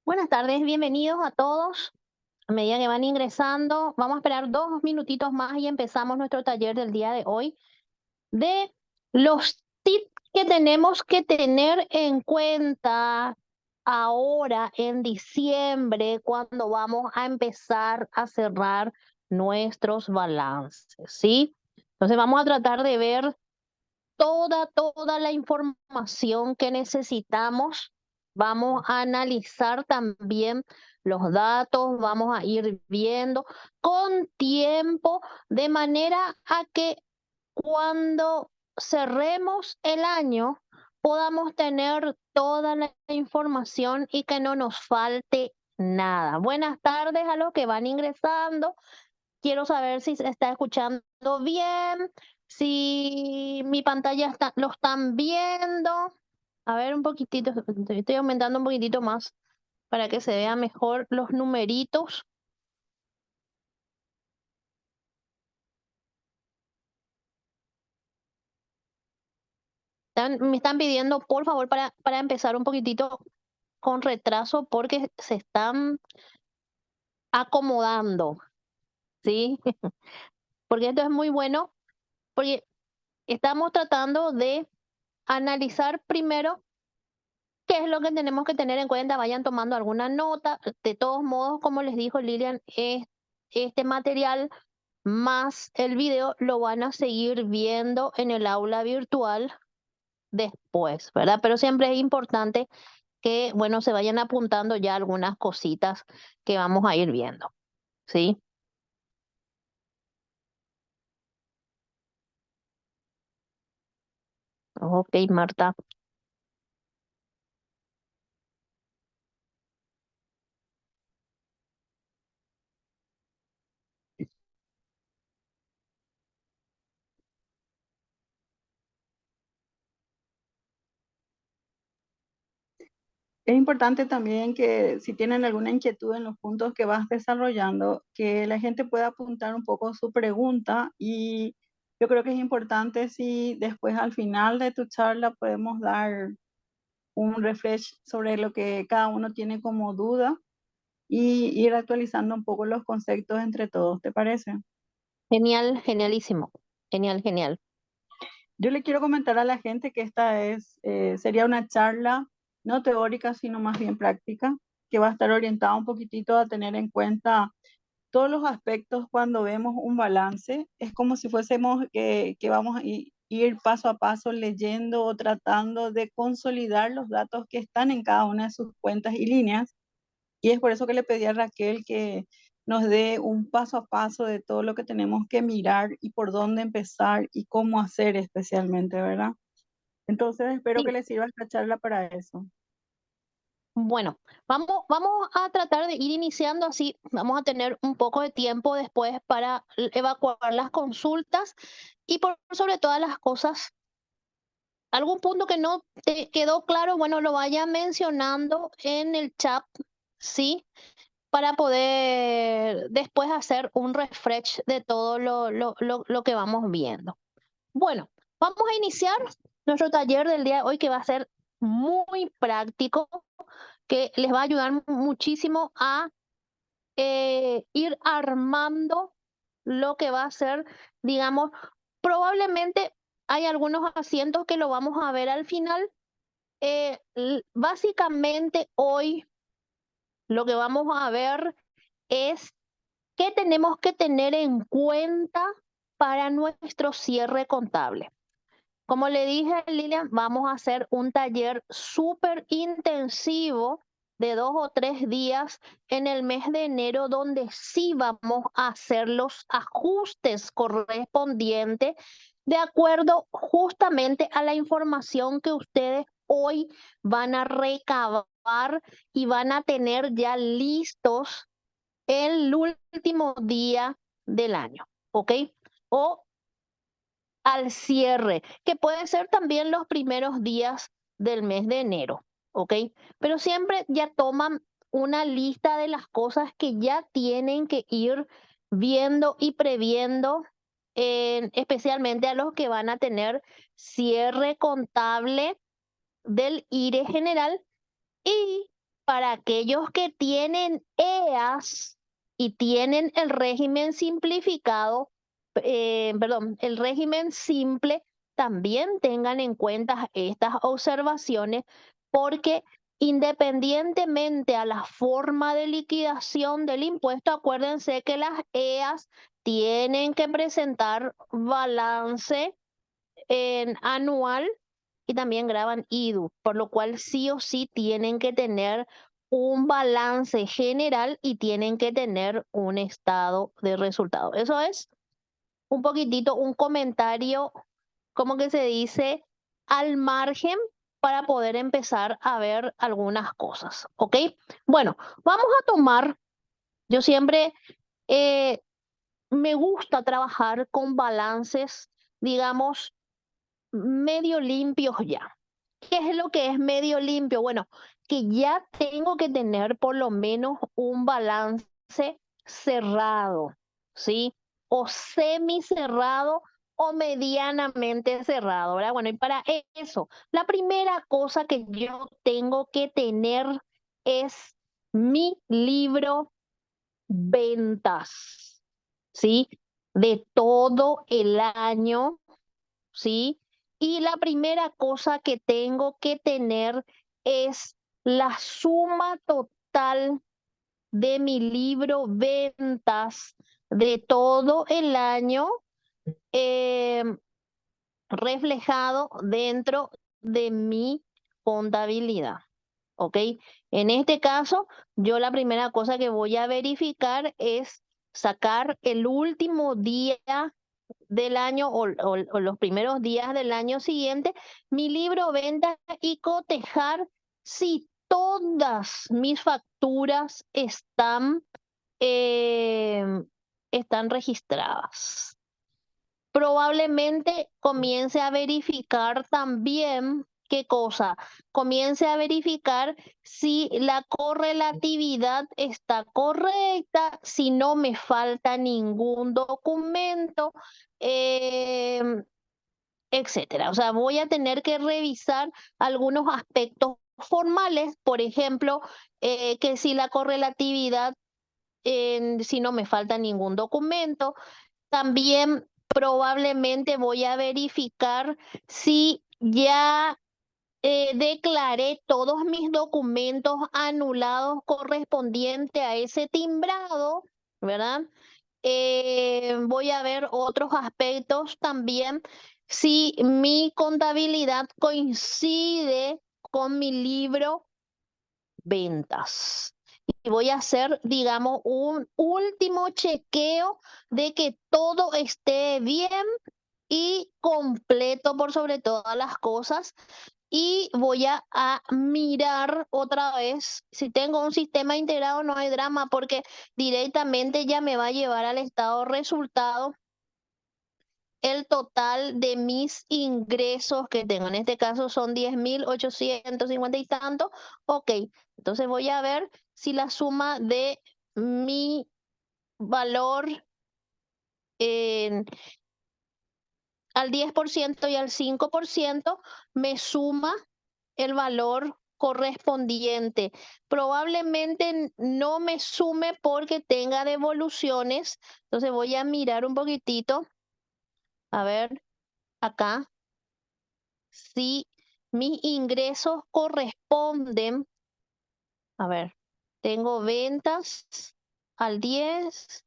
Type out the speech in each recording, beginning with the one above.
Buenas tardes, bienvenidos a todos. A medida que van ingresando, vamos a esperar 2 minutitos más y empezamos nuestro taller del día de hoy de los tips que tenemos que tener en cuenta ahora en diciembre cuando vamos a empezar a cerrar nuestros balances, ¿sí? Entonces vamos a tratar de ver toda la información que necesitamos. Vamos a analizar también los datos, vamos a ir viendo con tiempo, de manera a que cuando cerremos el año podamos tener toda la información y que no nos falte nada. Buenas tardes a los que van ingresando. Quiero saber si se está escuchando bien, si mi pantalla lo están viendo. A ver un poquitito, estoy aumentando un poquitito más para que se vean mejor los numeritos. Me están pidiendo, por favor, para empezar un poquitito con retraso porque se están acomodando, ¿sí? Porque esto es muy bueno, porque estamos tratando de analizar primero qué es lo que tenemos que tener en cuenta. Vayan tomando alguna nota. De todos modos, como les dijo Lilian, este material más el video lo van a seguir viendo en el aula virtual después, ¿verdad? Pero siempre es importante que, bueno, se vayan apuntando ya algunas cositas que vamos a ir viendo, ¿sí? Ok, Marta. Es importante también que si tienen alguna inquietud en los puntos que vas desarrollando, que la gente pueda apuntar un poco su pregunta, y yo creo que es importante si después al final de tu charla podemos dar un refresh sobre lo que cada uno tiene como duda y ir actualizando un poco los conceptos entre todos, ¿te parece? Genial, genialísimo. Genial, genial. Yo le quiero comentar a la gente que sería una charla no teórica, sino más bien práctica, que va a estar orientada un poquitito a tener en cuenta todos los aspectos cuando vemos un balance. Es como si fuésemos que vamos a ir paso a paso leyendo o tratando de consolidar los datos que están en cada una de sus cuentas y líneas. Y es por eso que le pedí a Raquel que nos dé un paso a paso de todo lo que tenemos que mirar y por dónde empezar y cómo hacer especialmente, ¿verdad? Entonces espero que Sí. les sirva esta charla para eso. Bueno, vamos a tratar de ir iniciando así. Vamos a tener un poco de tiempo después para evacuar las consultas y por sobre todas las cosas, algún punto que no te quedó claro, bueno, lo vaya mencionando en el chat, ¿sí? Para poder después hacer un refresh de todo lo que vamos viendo. Bueno, vamos a iniciar nuestro taller del día de hoy, que va a ser muy práctico, que les va a ayudar muchísimo a ir armando lo que va a ser, digamos, probablemente hay algunos asientos que lo vamos a ver al final. Básicamente hoy lo que vamos a ver es qué tenemos que tener en cuenta para nuestro cierre contable. Como le dije a Lilian, vamos a hacer un taller súper intensivo de 2 o 3 días en el mes de enero, donde sí vamos a hacer los ajustes correspondientes de acuerdo justamente a la información que ustedes hoy van a recabar y van a tener ya listos el último día del año, ¿ok? O al cierre, que puede ser también los primeros días del mes de enero, ¿ok? Pero siempre ya toman una lista de las cosas que ya tienen que ir viendo y previendo, especialmente a los que van a tener cierre contable del IRE general. Y para aquellos que tienen EAS y tienen el régimen simplificado, el régimen simple, también tengan en cuenta estas observaciones, porque independientemente a la forma de liquidación del impuesto, acuérdense que las EAS tienen que presentar balance anual y también graban IDU, por lo cual sí o sí tienen que tener un balance general y tienen que tener un estado de resultado. Eso es un poquitito, un comentario, como que se dice, al margen para poder empezar a ver algunas cosas, ¿ok? Bueno, vamos a tomar, yo siempre eh, me gusta trabajar con balances, digamos, medio limpios ya. ¿Qué es lo que es medio limpio? Bueno, que ya tengo que tener por lo menos un balance cerrado, ¿sí? O semicerrado o medianamente cerrado, ¿verdad? Bueno, y para eso, la primera cosa que yo tengo que tener es mi libro ventas, ¿sí? De todo el año, ¿sí? Y la primera cosa que tengo que tener es la suma total de mi libro ventas de todo el año, em, reflejado dentro de mi contabilidad. ¿Ok? En este caso, yo la primera cosa que voy a verificar es sacar el último día del año o los primeros días del año siguiente, mi libro venta y cotejar si todas mis facturas están registradas. Probablemente comience a verificar también, ¿qué cosa? Comience a verificar si la correlatividad está correcta, si no me falta ningún documento, em, etcétera. O sea, voy a tener que revisar algunos aspectos formales, por ejemplo, que si la correlatividad, si no me falta ningún documento. También probablemente voy a verificar si ya declaré todos mis documentos anulados correspondiente a ese timbrado, ¿verdad? Voy a ver otros aspectos también, si mi contabilidad coincide con mi libro ventas. Y voy a hacer, digamos, un último chequeo de que todo esté bien y completo por sobre todas las cosas. Y voy a mirar otra vez. Si tengo un sistema integrado, no hay drama, porque directamente ya me va a llevar al estado resultado el total de mis ingresos que tengo. En este caso son 10.850 y tanto. Ok, entonces voy a ver si la suma de mi valor al 10% y al 5% me suma el valor correspondiente. Probablemente no me sume porque tenga devoluciones. Entonces voy a mirar un poquitito. A ver, acá. Si mis ingresos corresponden, a ver, tengo ventas al 10,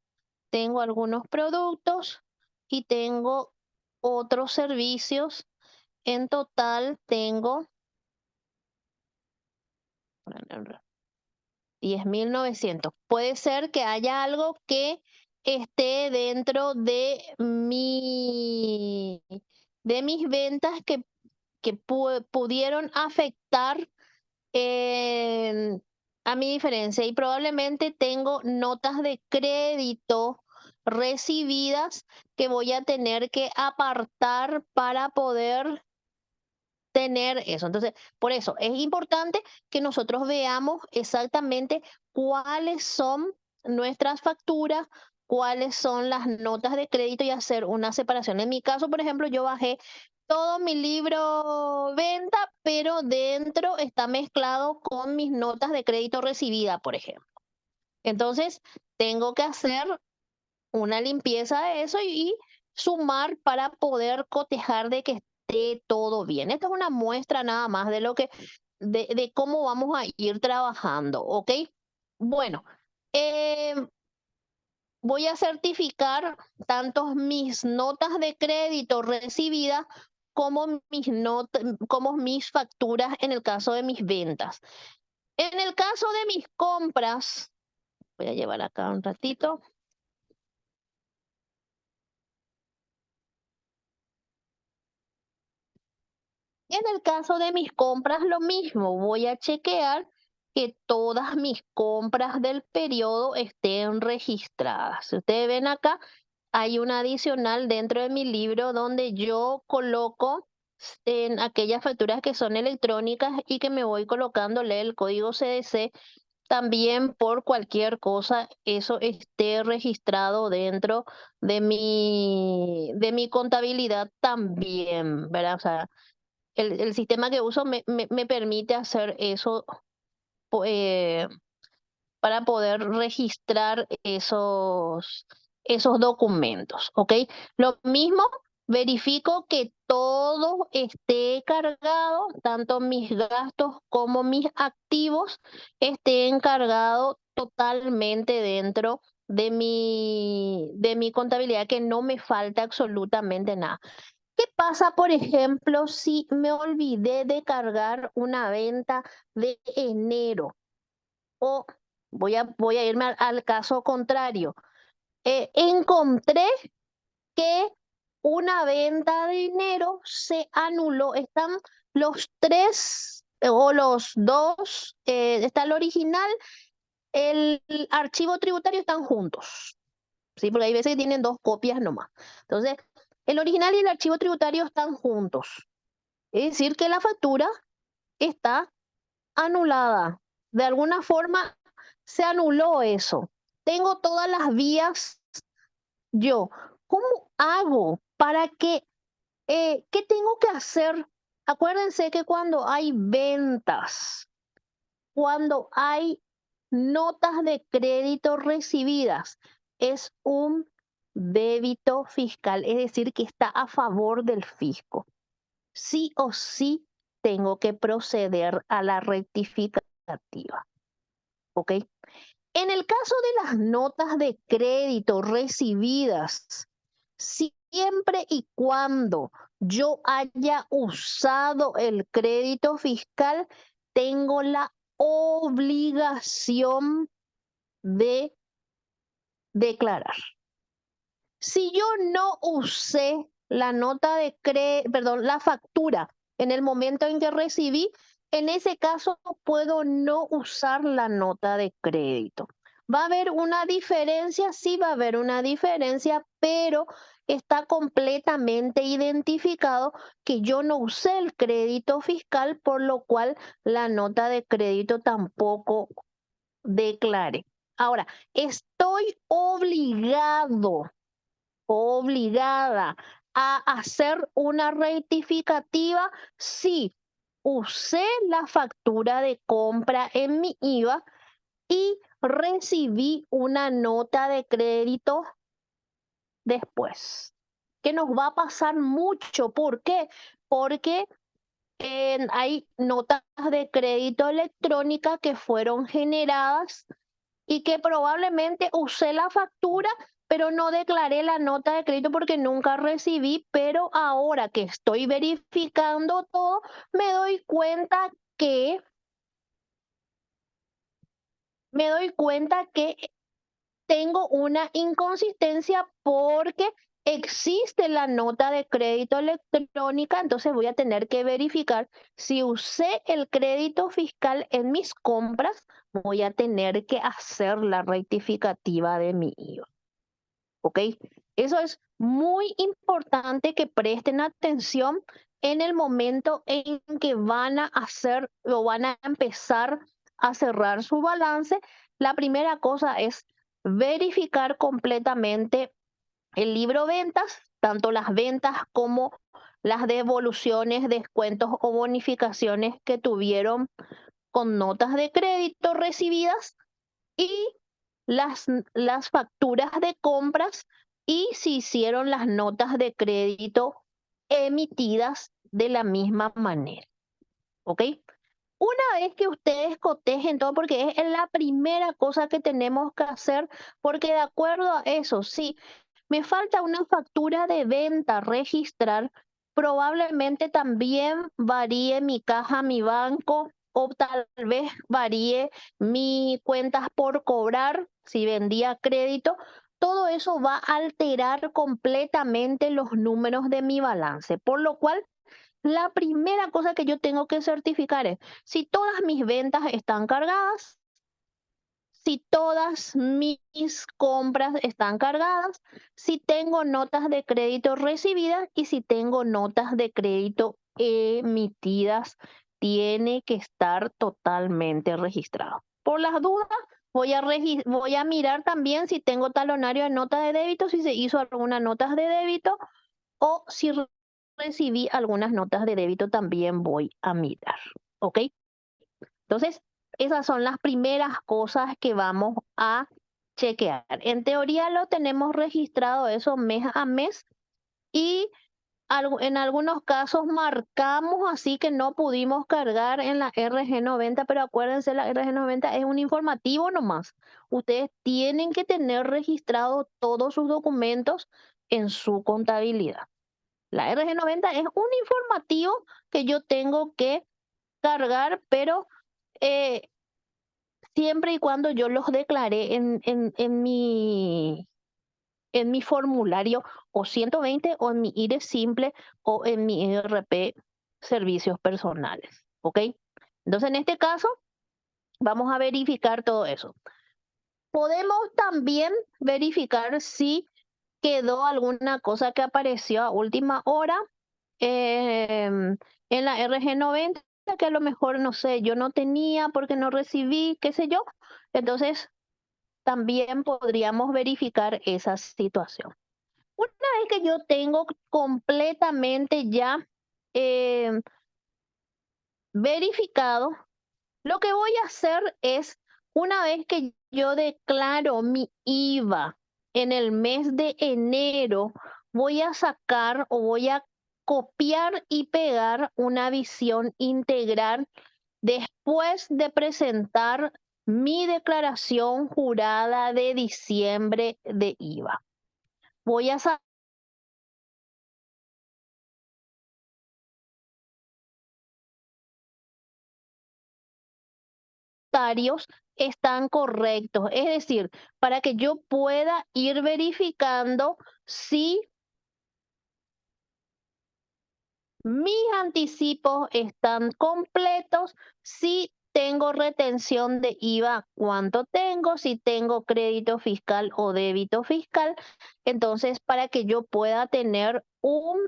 tengo algunos productos y tengo otros servicios. En total tengo 10.900. Puede ser que haya algo que esté dentro de mis ventas que pudieron afectar a mi diferencia, y probablemente tengo notas de crédito recibidas que voy a tener que apartar para poder tener eso. Entonces, por eso es importante que nosotros veamos exactamente cuáles son nuestras facturas, cuáles son las notas de crédito y hacer una separación. En mi caso, por ejemplo, yo bajé todo mi libro venta pero dentro está mezclado con mis notas de crédito recibida, por ejemplo. Entonces, tengo que hacer una limpieza de eso y sumar para poder cotejar de que esté todo bien. Esta es una muestra nada más de lo que, de cómo vamos a ir trabajando, ¿ok? Bueno, em, voy a certificar tanto mis notas de crédito recibidas como como mis facturas en el caso de mis ventas. En el caso de mis compras, voy a llevar acá un ratito. En el caso de mis compras, lo mismo, voy a chequear que todas mis compras del periodo estén registradas. Si ustedes ven acá, hay un adicional dentro de mi libro donde yo coloco en aquellas facturas que son electrónicas y que me voy colocándole el código CDC. También por cualquier cosa, eso esté registrado dentro de mi contabilidad también, ¿verdad? O sea, el sistema que uso me permite hacer eso, eh, para poder registrar esos documentos, ¿ok? Lo mismo, verifico que todo esté cargado, tanto mis gastos como mis activos estén cargados totalmente dentro de mi contabilidad, que no me falta absolutamente nada. ¿Qué pasa, por ejemplo, si me olvidé de cargar una venta de enero? O voy a irme al caso contrario. Encontré que una venta de enero se anuló. Están los tres o los dos, está el original, el archivo tributario están juntos. Sí, porque hay veces que tienen dos copias nomás. Entonces, el original y el archivo tributario están juntos. Es decir, que la factura está anulada. De alguna forma se anuló eso. Tengo todas las vías yo. ¿Cómo hago para que, qué tengo que hacer? Acuérdense que cuando hay ventas, cuando hay notas de crédito recibidas, es un débito fiscal, es decir, que está a favor del fisco. Sí o sí tengo que proceder a la rectificativa, ¿ok? En el caso de las notas de crédito recibidas, siempre y cuando yo haya usado el crédito fiscal, tengo la obligación de declarar. Si yo no usé la nota de perdón, la factura en el momento en que recibí, en ese caso puedo no usar la nota de crédito. ¿Va a haber una diferencia? Sí, va a haber una diferencia, pero está completamente identificado que yo no usé el crédito fiscal, por lo cual la nota de crédito tampoco declaré. Ahora, estoy obligada a hacer una rectificativa si usé la factura de compra en mi IVA y recibí una nota de crédito después. Que nos va a pasar mucho. ¿Por qué? Porque hay notas de crédito electrónica que fueron generadas y que probablemente usé la factura, pero no declaré la nota de crédito porque nunca recibí, pero ahora que estoy verificando todo, que, me doy cuenta que tengo una inconsistencia porque existe la nota de crédito electrónica, entonces voy a tener que verificar si usé el crédito fiscal en mis compras, voy a tener que hacer la rectificativa de mi IVA. ¿Ok? Eso es muy importante que presten atención en el momento en que van a hacer o van a empezar a cerrar su balance. La primera cosa es verificar completamente el libro ventas, tanto las ventas como las devoluciones, descuentos o bonificaciones que tuvieron con notas de crédito recibidas y las facturas de compras y si hicieron las notas de crédito emitidas de la misma manera. ¿Ok? Una vez que ustedes cotejen todo, porque es la primera cosa que tenemos que hacer, porque de acuerdo a eso, si me falta una factura de venta registrar, probablemente también varíe mi caja, mi banco, o tal vez varíe mi cuentas por cobrar, si vendía crédito. Todo eso va a alterar completamente los números de mi balance, por lo cual la primera cosa que yo tengo que certificar es si todas mis ventas están cargadas, si todas mis compras están cargadas, si tengo notas de crédito recibidas y si tengo notas de crédito emitidas, tiene que estar totalmente registrado. Por las dudas, voy a mirar también si tengo talonario de nota de débito, si se hizo alguna nota de débito o si recibí algunas notas de débito también voy a mirar, ¿ok? Entonces, esas son las primeras cosas que vamos a chequear. En teoría lo tenemos registrado eso mes a mes y en algunos casos marcamos así que no pudimos cargar en la RG90, pero acuérdense, la RG90 es un informativo nomás. Ustedes tienen que tener registrados todos sus documentos en su contabilidad. La RG90 es un informativo que yo tengo que cargar, pero eh, siempre y cuando yo los declaré en mi formulario o 120 o en mi IRE simple o en mi ERP servicios personales. ¿Ok? Entonces, en este caso, vamos a verificar todo eso. Podemos también verificar si quedó alguna cosa que apareció a última hora en la RG90, que a lo mejor, no sé, yo no tenía porque no recibí, qué sé yo. Entonces, también podríamos verificar esa situación. Una vez que yo tengo completamente ya eh, verificado, lo que voy a hacer es, una vez que yo declaro mi IVA en el mes de enero, voy a sacar o voy a copiar y pegar una visión integral después de presentar mi declaración jurada de diciembre de IVA. Voy a sacar están correctos, es decir, para que yo pueda ir verificando si mis anticipos están completos, si tengo retención de IVA, cuánto tengo, si tengo crédito fiscal o débito fiscal. Entonces, para que yo pueda tener un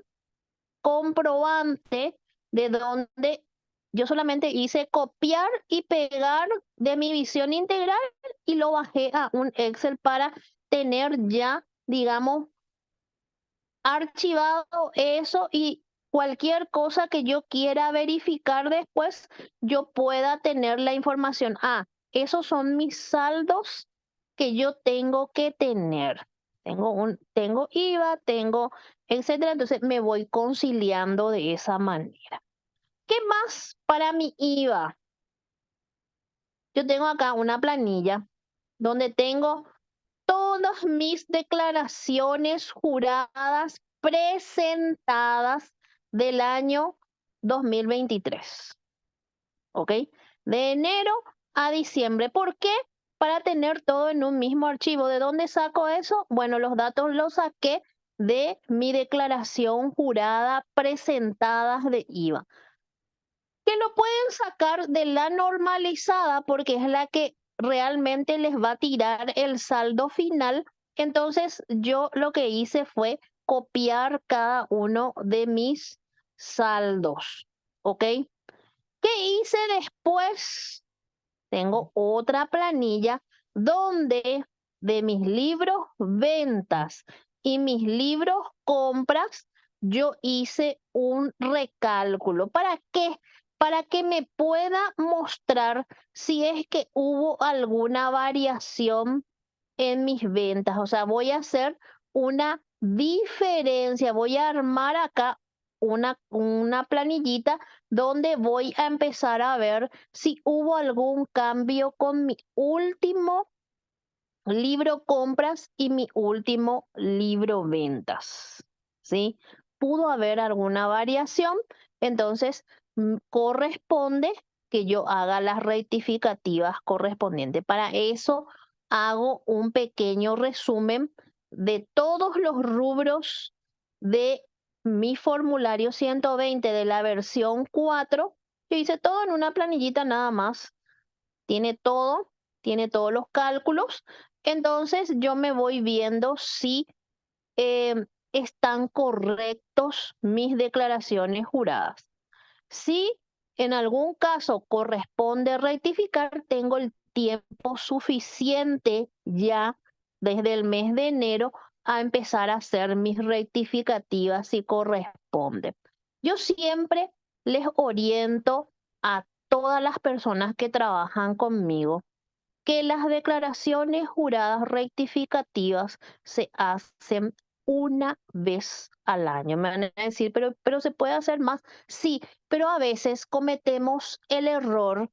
comprobante de donde yo solamente hice copiar y pegar de mi visión integral y lo bajé a un Excel para tener ya, digamos, archivado eso y cualquier cosa que yo quiera verificar después, yo pueda tener la información. Ah, esos son mis saldos que yo tengo que tener. Tengo IVA, tengo, etcétera. Entonces me voy conciliando de esa manera. ¿Qué más para mi IVA? Yo tengo acá una planilla donde tengo todas mis declaraciones juradas presentadas del año 2023. ¿Ok? De enero a diciembre. ¿Por qué? Para tener todo en un mismo archivo. ¿De dónde saco eso? Bueno, los datos los saqué de mi declaración jurada presentadas de IVA. Que lo pueden sacar de la normalizada porque es la que realmente les va a tirar el saldo final. Entonces yo lo que hice fue copiar cada uno de mis saldos. ¿Ok? ¿Qué hice después? Tengo otra planilla donde de mis libros ventas y mis libros compras yo hice un recálculo. ¿Para qué? Para que me pueda mostrar si es que hubo alguna variación en mis ventas. O sea, voy a hacer una diferencia, voy a armar acá una planillita donde voy a empezar a ver si hubo algún cambio con mi último libro compras y mi último libro ventas, ¿sí? Pudo haber alguna variación, entonces corresponde que yo haga las rectificativas correspondientes. Para eso hago un pequeño resumen de todos los rubros de mi formulario 120 de la versión 4. Yo hice todo en una planillita nada más, tiene todo, tiene todos los cálculos. Entonces yo me voy viendo si están correctos mis declaraciones juradas. Si en algún caso corresponde rectificar, tengo el tiempo suficiente ya desde el mes de enero a empezar a hacer mis rectificativas si corresponde. Yo siempre les oriento a todas las personas que trabajan conmigo que las declaraciones juradas rectificativas se hacen una vez al año. Me van a decir, pero se puede hacer más. Sí, pero a veces cometemos el error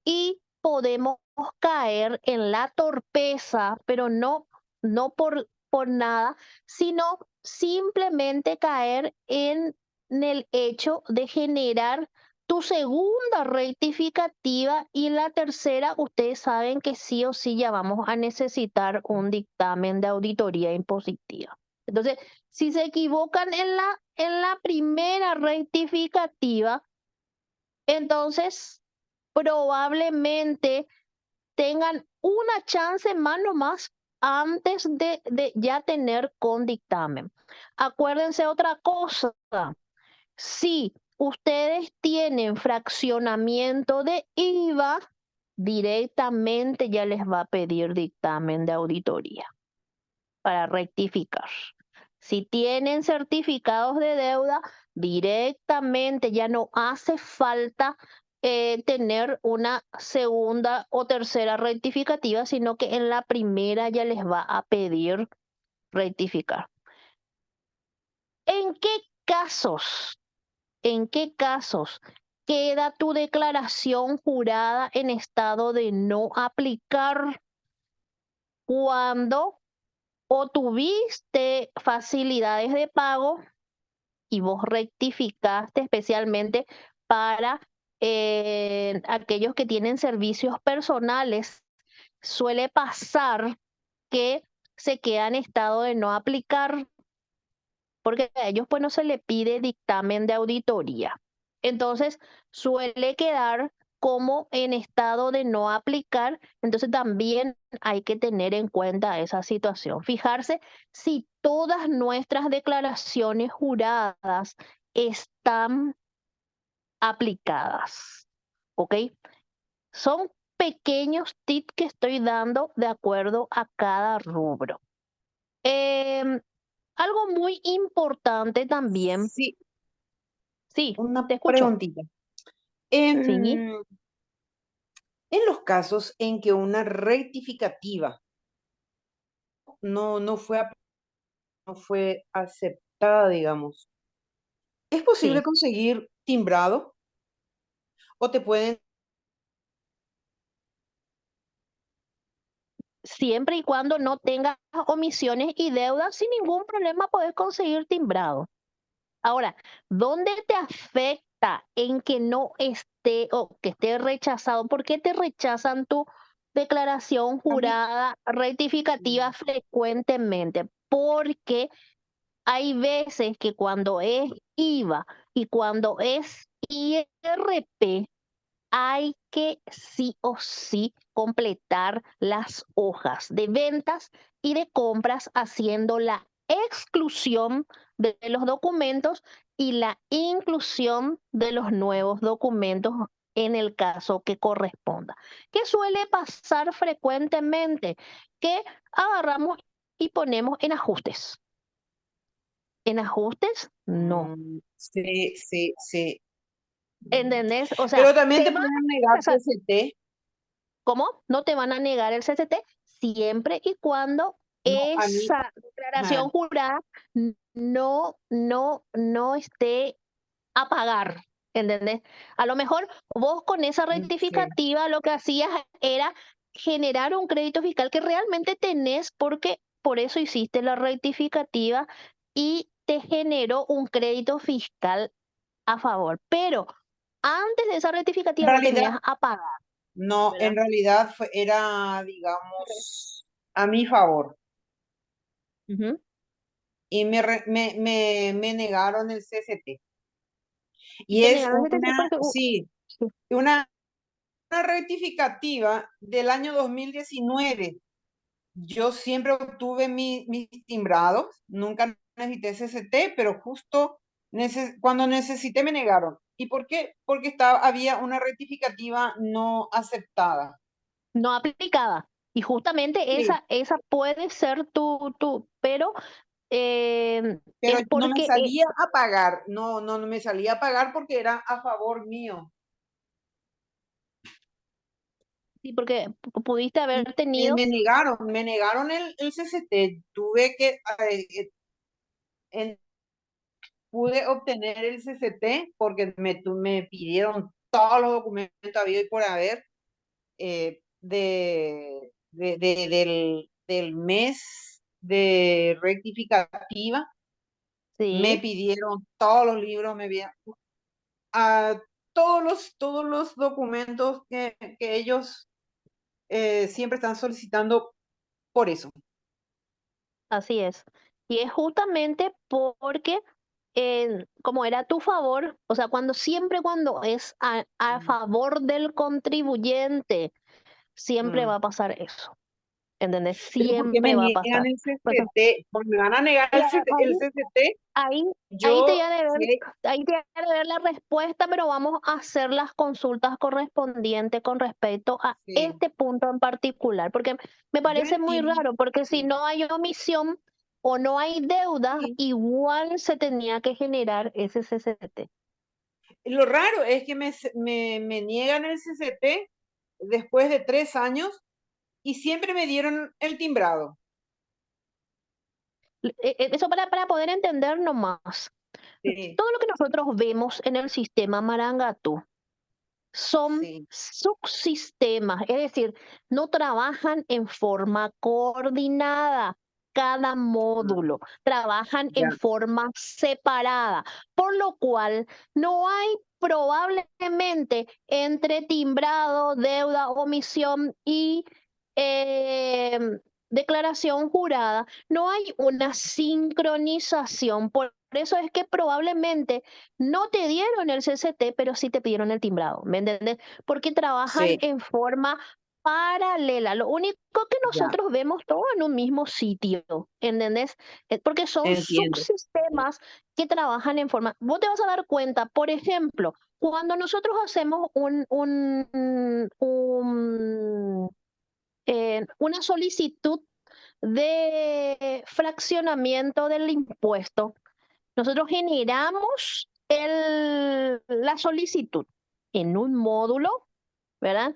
y podemos caer en la torpeza, pero no por nada, sino simplemente caer en el hecho de generar tu segunda rectificativa y la tercera, ustedes saben que sí o sí ya vamos a necesitar un dictamen de auditoría impositiva. Entonces, si se equivocan en la primera rectificativa, entonces probablemente tengan una chance más nomás antes de ya tener con dictamen. Acuérdense otra cosa, si ustedes tienen fraccionamiento de IVA, directamente ya les va a pedir dictamen de auditoría para rectificar. Si tienen certificados de deuda, directamente ya no hace falta tener una segunda o tercera rectificativa, sino que en la primera ya les va a pedir rectificar. ¿En qué casos, en qué casos queda tu declaración jurada en estado de no aplicar? Cuando o tuviste facilidades de pago y vos rectificaste especialmente para aquellos que tienen servicios personales. Suele pasar que se queda en estado de no aplicar porque a ellos pues no se le pide dictamen de auditoría. Entonces suele quedar como en estado de no aplicar, entonces también hay que tener en cuenta esa situación. Fijarse si todas nuestras declaraciones juradas están aplicadas, ¿ok? Son pequeños tips que estoy dando de acuerdo a cada rubro. Em, Algo muy importante también, Sí, sí, una te escucho, preguntita. sí, En, en los casos en que una rectificativa no fue aceptada, digamos, ¿es posible sí. conseguir timbrado o te pueden... Siempre y cuando no tengas omisiones y deudas, sin ningún problema puedes conseguir timbrado. Ahora, ¿dónde te afecta en que no esté o que esté rechazado? ¿Por qué te rechazan tu declaración A mí, jurada rectificativa frecuentemente? Porque hay veces que cuando es IVA y cuando es IRP, hay que sí o sí completar las hojas de ventas y de compras haciendo la exclusión de los documentos y la inclusión de los nuevos documentos en el caso que corresponda. ¿Qué suele pasar frecuentemente? Que agarramos y ponemos en ajustes. En ajustes, no. Sí, sí, sí. ¿Entendés? O sea, Pero también te te van pueden negar a sa- CCT. ¿cómo? No te van a negar el CCT siempre y cuando No, a mí, esa ajá, declaración jurada no esté a pagar, ¿entendés? A lo mejor vos con esa sí, rectificativa lo que hacías era generar un crédito fiscal que realmente tenés porque por eso hiciste la rectificativa y te generó un crédito fiscal a favor. Pero antes de esa en rectificativa no realidad, tenías a pagar, no, ¿verdad? en realidad era, digamos, a mi favor. Ujú. Y me negaron el CCT. Y Y te es negaron el CCT una, porque sí, sí, una rectificativa del año 2019. Yo siempre obtuve mis timbrados, nunca necesité CCT, pero justo cuando necesité me negaron. ¿Y por qué? Porque había una rectificativa no aceptada. no aplicaba. Y justamente Sí, esa puede ser pero pero es no me porque salía a pagar, no me salía a pagar porque era a favor mío. sí, porque pudiste Y haber tenido, me negaron el CCT. Tuve que, en- pude obtener el CCT porque me pidieron todos los documentos habido y por haber del mes de rectificativa. Me sí, pidieron todos los libros, a todos los documentos que ellos siempre están solicitando por eso. así es. Y es justamente porque como era a tu favor, o sea, siempre cuando es a Mm, favor del contribuyente, siempre mm. va a pasar eso. ¿Entendés? Pero ¿por qué me Siempre va a niegan pasar. el Pues, CCT? Porque me van a negar y el CCT. ahí, ahí te Yo voy a deber, sé, ahí te voy a deber la respuesta, pero vamos a hacer las consultas correspondientes con respecto a sí, este punto en particular, porque me yo parece muy entiendo. raro, porque si Sí, no hay omisión o no hay deuda, sí. igual se tenía que generar ese CCT. Lo raro es que me niegan el CCT después de 3 años y siempre me dieron el timbrado. Eso para poder entender nomás. Sí, Todo lo que nosotros vemos en el sistema Marangatu son sí, subsistemas, es decir, no trabajan en forma coordinada. Cada ah, módulo trabajan en ya, forma separada, por lo cual no hay probablemente entre timbrado, deuda, omisión y eh, declaración jurada, no hay una sincronización. Por eso es que probablemente no te dieron el CCT, pero sí te pidieron el timbrado, ¿me entiendes? Porque trabajan sí, en forma paralela. Lo único que ya, nosotros vemos todo en un mismo sitio, ¿entendés? Porque son entiendo. subsistemas que trabajan en forma. Vos te vas a dar cuenta, por ejemplo, cuando nosotros hacemos una solicitud de fraccionamiento del impuesto, nosotros generamos la solicitud en un módulo, ¿verdad?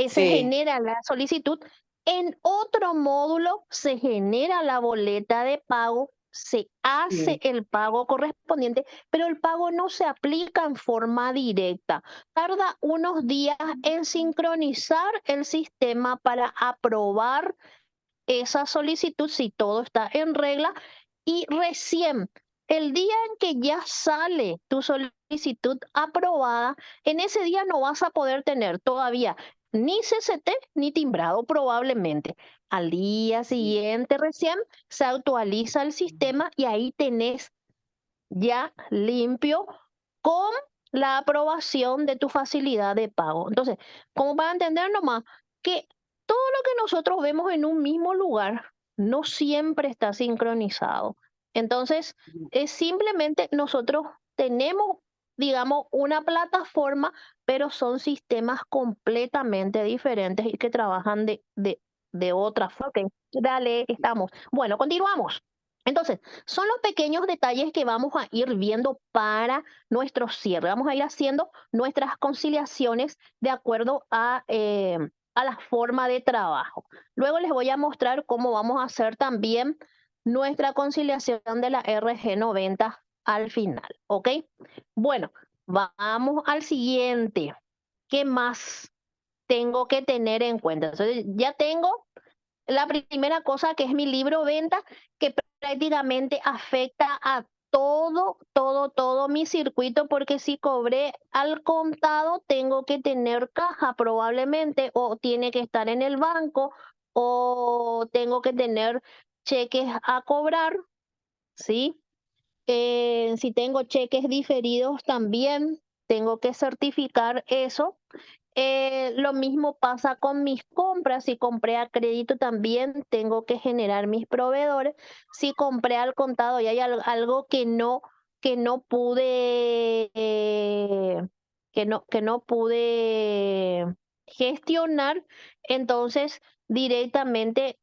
Se Sí, genera la solicitud. En otro módulo se genera la boleta de pago, se hace sí, el pago correspondiente, pero el pago no se aplica en forma directa. Tarda unos días en sincronizar el sistema para aprobar esa solicitud si todo está en regla y recién el día en que ya sale tu solicitud aprobada, en ese día no vas a poder tener todavía ni CCT ni timbrado probablemente. Al día sí, siguiente recién se actualiza el sistema y ahí tenés ya limpio con la aprobación de tu facilidad de pago. Entonces, como para entender nomás que todo lo que nosotros vemos en un mismo lugar no siempre está sincronizado. Entonces, es simplemente nosotros tenemos, digamos, una plataforma, pero son sistemas completamente diferentes y que trabajan de otra forma. Ok, dale, estamos. Bueno, continuamos. Entonces, son los pequeños detalles que vamos a ir viendo para nuestro cierre. Vamos a ir haciendo nuestras conciliaciones de acuerdo a la forma de trabajo. Luego les voy a mostrar cómo vamos a hacer también nuestra conciliación de la RG90 al final, ¿ok? Bueno, vamos al siguiente. ¿Qué más tengo que tener en cuenta? Entonces, ya tengo la primera cosa que es mi libro venta, que prácticamente afecta a todo mi circuito, porque si cobré al contado, tengo que tener caja probablemente, o tiene que estar en el banco, o tengo que tener cheques a cobrar, ¿sí? Si tengo cheques diferidos también, tengo que certificar eso. Lo mismo pasa con mis compras. Si compré a crédito también tengo que generar mis proveedores. Si compré al contado y hay algo que no pude, que no pude gestionar, entonces directamente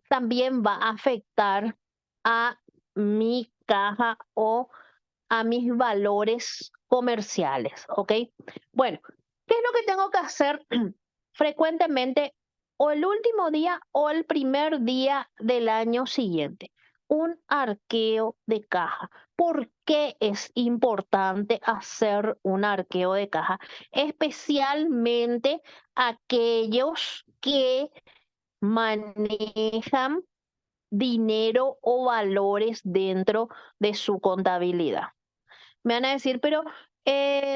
también va a afectar a mi caja o a mis valores comerciales, ¿ok? Bueno, ¿qué es lo que tengo que hacer frecuentemente o el último día o el primer día del año siguiente? Un arqueo de caja. ¿Por qué es importante hacer un arqueo de caja? Especialmente aquellos que manejan dinero o valores dentro de su contabilidad. Me van a decir, pero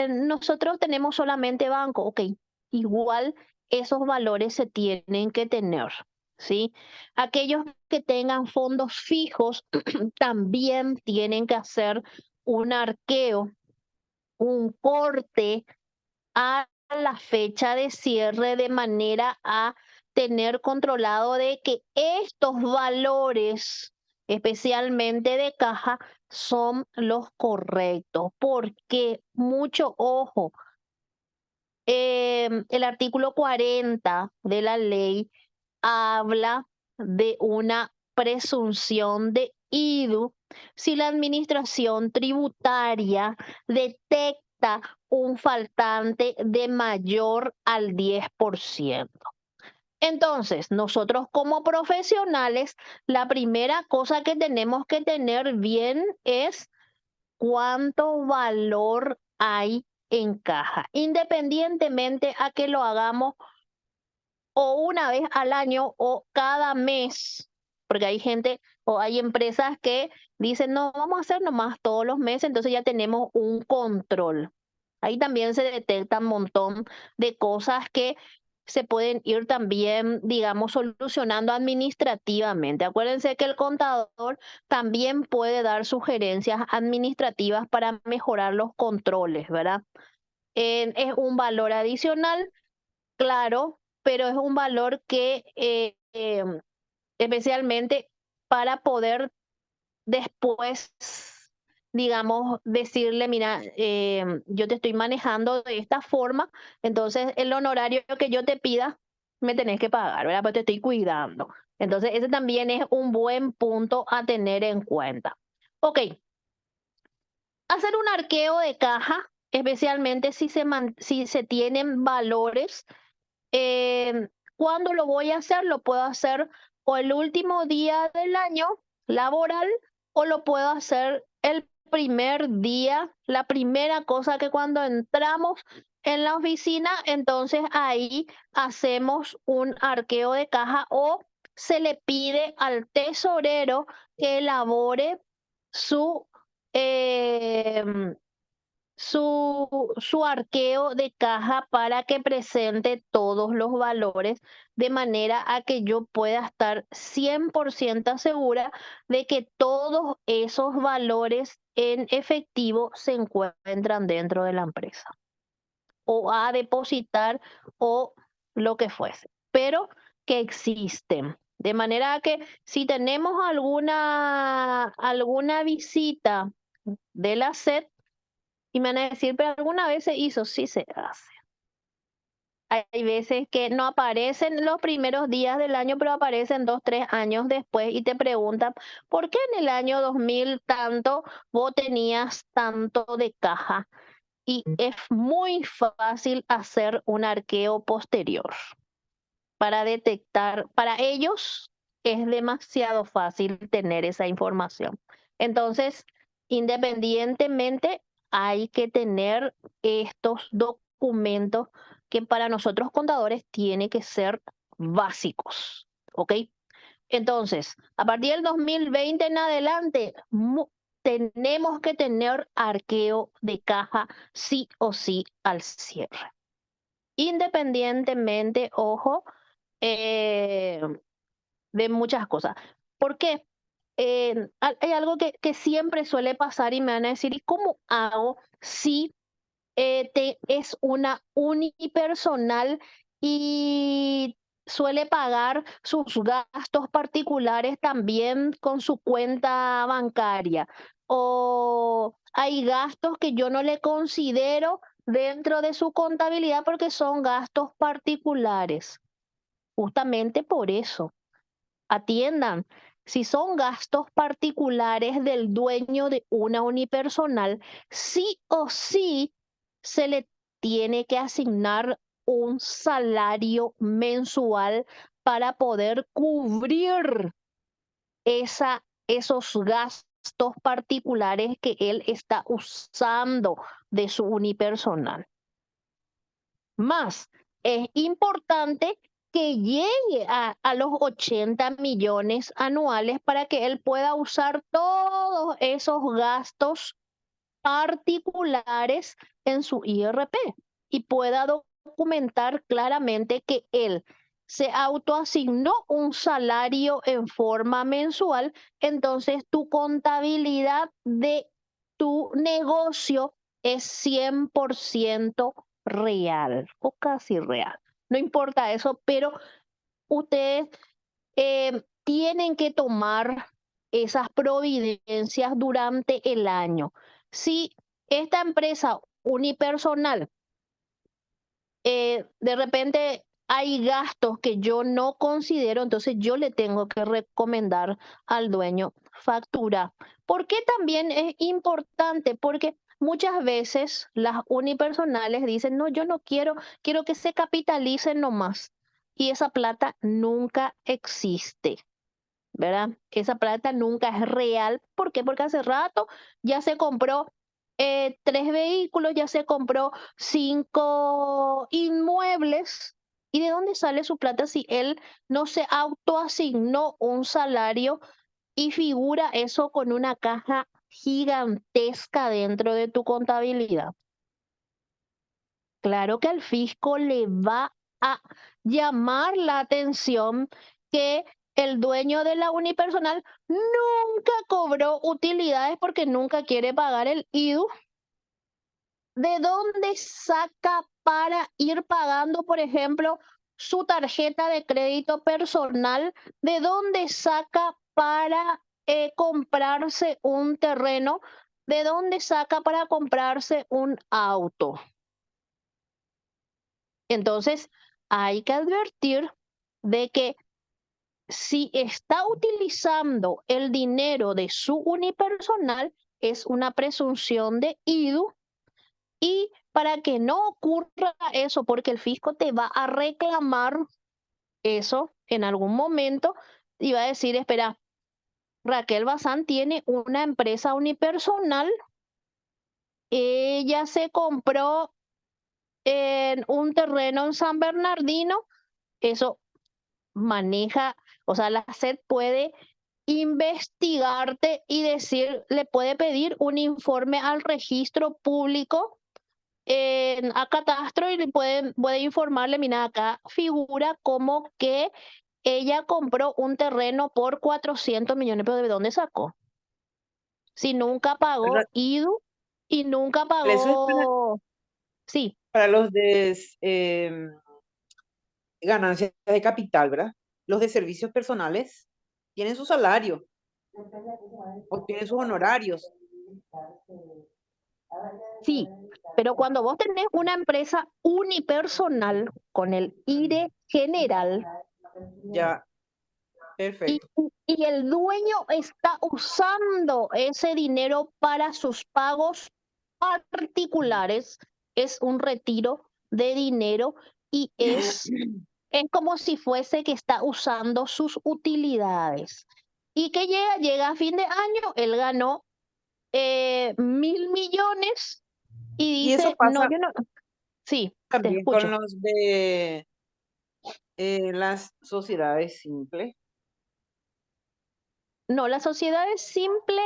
nosotros tenemos solamente banco. Ok, igual esos valores se tienen que tener, ¿sí? Aquellos que tengan fondos fijos también tienen que hacer un arqueo, un corte a la fecha de cierre, de manera a tener controlado de que estos valores, especialmente de caja, son los correctos. Porque mucho ojo, el artículo 40 de la ley habla de una presunción de IDU si la administración tributaria detecta un faltante de mayor al 10%. Entonces, nosotros como profesionales, la primera cosa que tenemos que tener bien es cuánto valor hay en caja, independientemente a que lo hagamos o una vez al año o cada mes, porque hay gente o hay empresas que dicen, no, vamos a hacer nomás todos los meses, entonces ya tenemos un control. Ahí también se detecta un montón de cosas que se pueden ir también, digamos, solucionando administrativamente. Acuérdense que el contador también puede dar sugerencias administrativas para mejorar los controles, ¿verdad? Es un valor adicional, claro, pero es un valor que especialmente para poder después, digamos, decirle, mira, yo te estoy manejando de esta forma, entonces el honorario que yo te pida, me tenés que pagar, ¿verdad? Porque te estoy cuidando. Entonces, ese también es un buen punto a tener en cuenta. Ok, hacer un arqueo de caja, especialmente si se tienen valores. ¿Cuándo lo voy a hacer? Lo puedo hacer o el último día del año laboral, o lo puedo hacer el primer día, la primera cosa que cuando entramos en la oficina, entonces ahí hacemos un arqueo de caja, o se le pide al tesorero que elabore su, em, su arqueo de caja para que presente todos los valores, de manera a que yo pueda estar 100% segura de que todos esos valores en efectivo se encuentran dentro de la empresa o a depositar o lo que fuese, pero que existen. De manera que si tenemos alguna visita de la SED, y me van a decir, pero alguna vez se hizo, sí se hace. Hay veces que no aparecen los primeros días del año, pero aparecen 2, 3 años después y te preguntan, ¿por qué en el año 2000 tanto vos tenías tanto de caja? Y es muy fácil hacer un arqueo posterior para detectar, para ellos es demasiado fácil tener esa información. Entonces, independientemente, hay que tener estos documentos que para nosotros contadores tienen que ser básicos, ¿ok? Entonces, a partir del 2020 en adelante, tenemos que tener arqueo de caja sí o sí al cierre. Independientemente, ojo, eh, de muchas cosas. ¿Por qué? Hay algo que siempre suele pasar y me van a decir, ¿y cómo hago si es una unipersonal y suele pagar sus gastos particulares también con su cuenta bancaria? O hay gastos que yo no le considero dentro de su contabilidad porque son gastos particulares. Justamente por eso, atiendan, si son gastos particulares del dueño de una unipersonal, sí o sí se le tiene que asignar un salario mensual para poder cubrir esos gastos particulares que él está usando de su unipersonal. Más, es importante que llegue a los 80 millones anuales para que él pueda usar todos esos gastos particulares en su IRP y pueda documentar claramente que él se autoasignó un salario en forma mensual, entonces tu contabilidad de tu negocio es 100% real o casi real. No importa eso, pero ustedes tienen que tomar esas providencias durante el año. Si esta empresa unipersonal, de repente hay gastos que yo no considero, entonces yo le tengo que recomendar al dueño factura. ¿Por qué también es importante? Porque muchas veces las unipersonales dicen, no, yo no quiero, quiero que se capitalicen nomás. Y esa plata nunca existe. ¿Verdad? Esa plata nunca es real. ¿Por qué? Porque hace rato ya se compró 3 vehículos, ya se compró 5 inmuebles. ¿Y de dónde sale su plata si él no se autoasignó un salario y figura eso con una caja gigantesca dentro de tu contabilidad? Claro que al fisco le va a llamar la atención que el dueño de la unipersonal nunca cobró utilidades porque nunca quiere pagar el IDU. ¿De dónde saca para ir pagando, por ejemplo, su tarjeta de crédito personal? ¿De dónde saca para comprarse un terreno? ¿De dónde saca para comprarse un auto? Entonces, hay que advertir de que si está utilizando el dinero de su unipersonal, es una presunción de IDU y para que no ocurra eso, porque el fisco te va a reclamar eso en algún momento y va a decir, espera, Raquel Bazán tiene una empresa unipersonal, ella se compró en un terreno en San Bernardino, eso maneja, o sea, la SED puede investigarte y decir, le puede pedir un informe al registro público, a catastro y le puede informarle, mira, acá figura como que ella compró un terreno por 400 millones, pero ¿de dónde sacó? Si nunca pagó ¿Verdad? IDU y nunca Eso es pagó, sí, para los de ganancias de capital, ¿verdad? Los de servicios personales tienen su salario o tienen sus honorarios. Sí, pero cuando vos tenés una empresa unipersonal con el IRE general Ya, y, perfecto. y el dueño está usando ese dinero para sus pagos particulares, es un retiro de dinero y es como si fuese que está usando sus utilidades. Y que llega a fin de año, él ganó 1.000 millones y Y eso dice, no, pasa yo no, sí, te también con escucho. los de las sociedades simples. No, la sociedad es simple,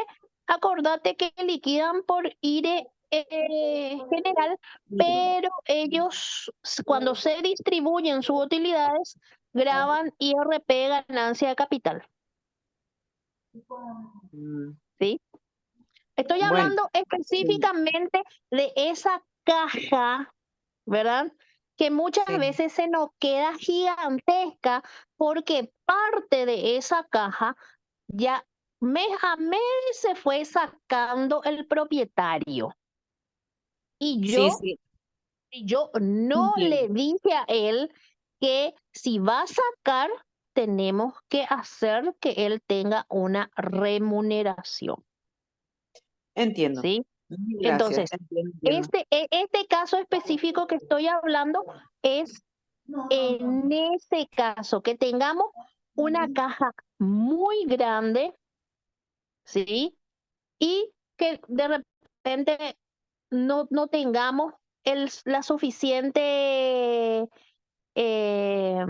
acordate que liquidan por IRE general, pero ellos cuando se distribuyen sus utilidades, graban IRP ganancia de capital, Mm, ¿sí? Estoy Bueno, hablando sí, específicamente de esa caja, ¿verdad? Que muchas sí, veces se nos queda gigantesca porque parte de esa caja ya mes a mes se fue sacando el propietario. Y sí, yo, sí, y yo no entiendo, le dije a él que si va a sacar, tenemos que hacer que él tenga una remuneración, entiendo. ¿sí? Gracias, Entonces, entiendo, entiendo. este caso específico que estoy hablando es en ese caso, que tengamos una caja muy grande, ¿sí? Y que de repente no tengamos la suficiente eh,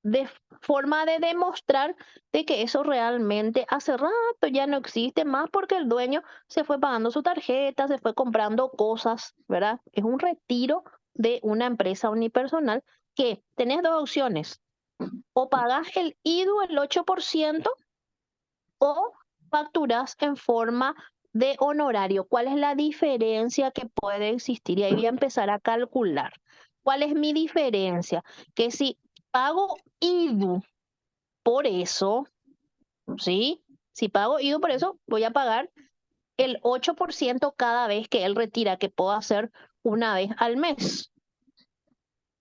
de forma de demostrar de que eso realmente hace rato ya no existe más porque el dueño se fue pagando su tarjeta, se fue comprando cosas, ¿verdad? Es un retiro de una empresa unipersonal que tenés dos opciones: o pagás el IDU el 8% o facturas en forma de honorario. ¿Cuál es la diferencia que puede existir? Y ahí voy a empezar a calcular. ¿Cuál es mi diferencia? Que si pago IDU por eso, ¿sí? Si pago IDU por eso, voy a pagar el 8% cada vez que él retira, que puedo hacer una vez al mes,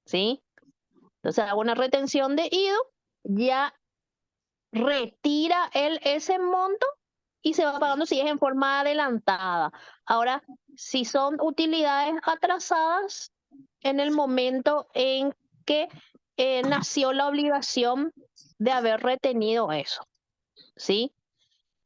¿sí? Entonces hago una retención de IDU, ya retira él ese monto y se va pagando si es en forma adelantada. Ahora, si son utilidades atrasadas, en el momento en que nació la obligación de haber retenido eso, ¿sí?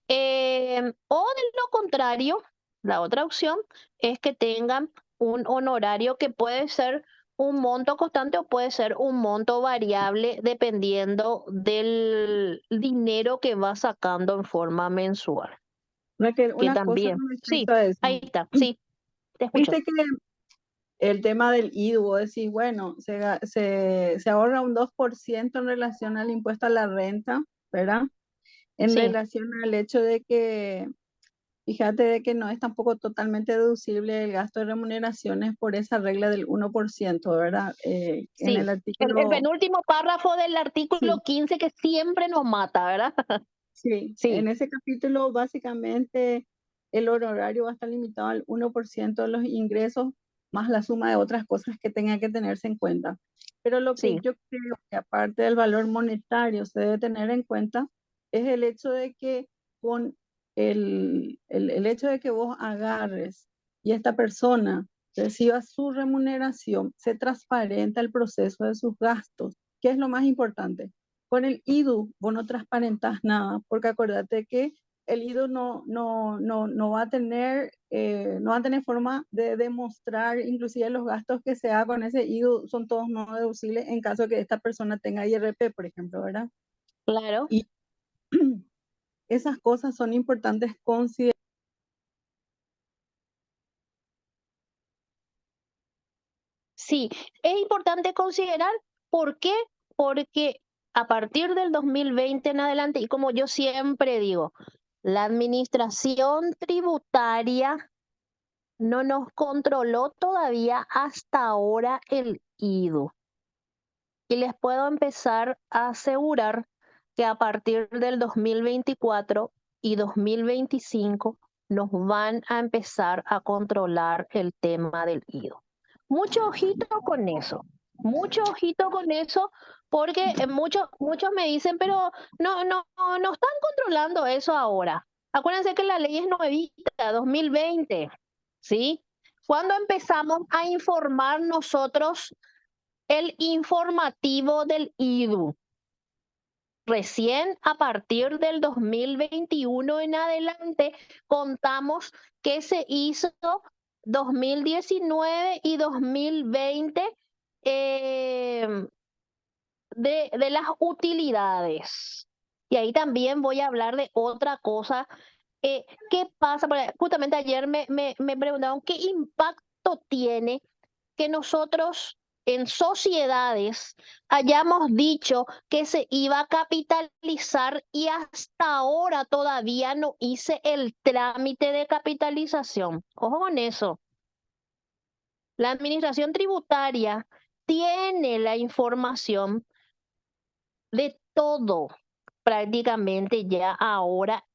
O de lo contrario, la otra opción es que tengan un honorario que puede ser un monto constante o puede ser un monto variable dependiendo del dinero que va sacando en forma mensual. Raquel, Que una cosa también, con sí, respecto a eso. ahí está, sí, te escucho. Viste que el tema del IDU, vos decís, bueno, se ahorra un 2% en relación al impuesto a la renta, ¿verdad? En Sí, relación al hecho de que, fíjate de que no es tampoco totalmente deducible el gasto de remuneraciones por esa regla del 1%, ¿verdad? En sí. el El artículo, penúltimo párrafo del artículo sí, 15 que siempre nos mata, ¿verdad? sí, en Sí, ese capítulo básicamente el honorario va a estar limitado al 1% de los ingresos más la suma de otras cosas que tenga que tenerse en cuenta. Pero lo que sí, yo creo que aparte del valor monetario se debe tener en cuenta es el hecho de que con el hecho de que vos agarres y esta persona reciba su remuneración, se transparenta el proceso de sus gastos, que es lo más importante. Con el IDU vos no transparentas nada, porque acuérdate que el IDU no va a tener, no va a tener forma de demostrar, inclusive los gastos que se haga con ese IDU son todos no deducibles en caso de que esta persona tenga IRP, por ejemplo, ¿verdad? claro. Y esas cosas son importantes considerar. Sí, es importante considerar por qué, porque a partir del 2020 en adelante, y como yo siempre digo, la administración tributaria no nos controló todavía hasta ahora el IDU. Y les puedo empezar a asegurar que a partir del 2024 y 2025 nos van a empezar a controlar el tema del IDU. Mucho ojito con eso, porque muchos me dicen, pero no están controlando eso ahora. Acuérdense que la ley es nuevita, 2020, ¿sí? ¿Cuándo empezamos a informar nosotros el informativo del IDU? Recién a partir del 2021 en adelante contamos que se hizo 2019 y 2020 de las utilidades. Y ahí también voy a hablar de otra cosa. ¿Qué pasa? Porque justamente ayer me preguntaron qué impacto tiene que nosotros en sociedades hayamos dicho que se iba a capitalizar y hasta ahora todavía no hice el trámite de capitalización. Ojo con eso. La administración tributaria tiene la información de todo prácticamente ya ahora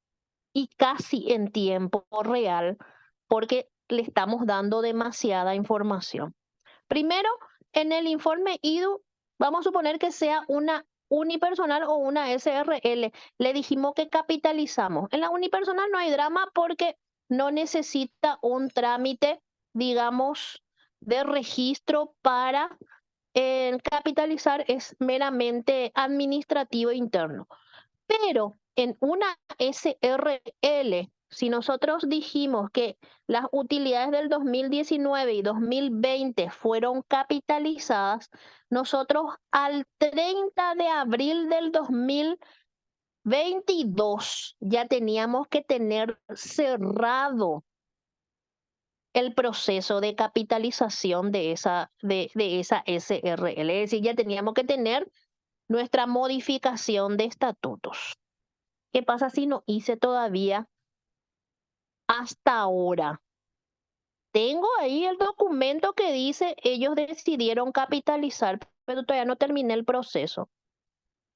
y casi en tiempo real porque le estamos dando demasiada información. Primero, en el informe IDU, vamos a suponer que sea una unipersonal o una SRL. Le dijimos que capitalizamos. En la unipersonal no hay drama porque no necesita un trámite, digamos, de registro para capitalizar, es meramente administrativo interno. Pero en una SRL, si nosotros dijimos que las utilidades del 2019 y 2020 fueron capitalizadas, nosotros al 30 de abril del 2022 ya teníamos que tener cerrado el proceso de capitalización de esa SRL. Es decir, ya teníamos que tener nuestra modificación de estatutos. ¿Qué pasa si no hice todavía hasta ahora? Tengo ahí el documento que dice ellos decidieron capitalizar, pero todavía no terminé el proceso.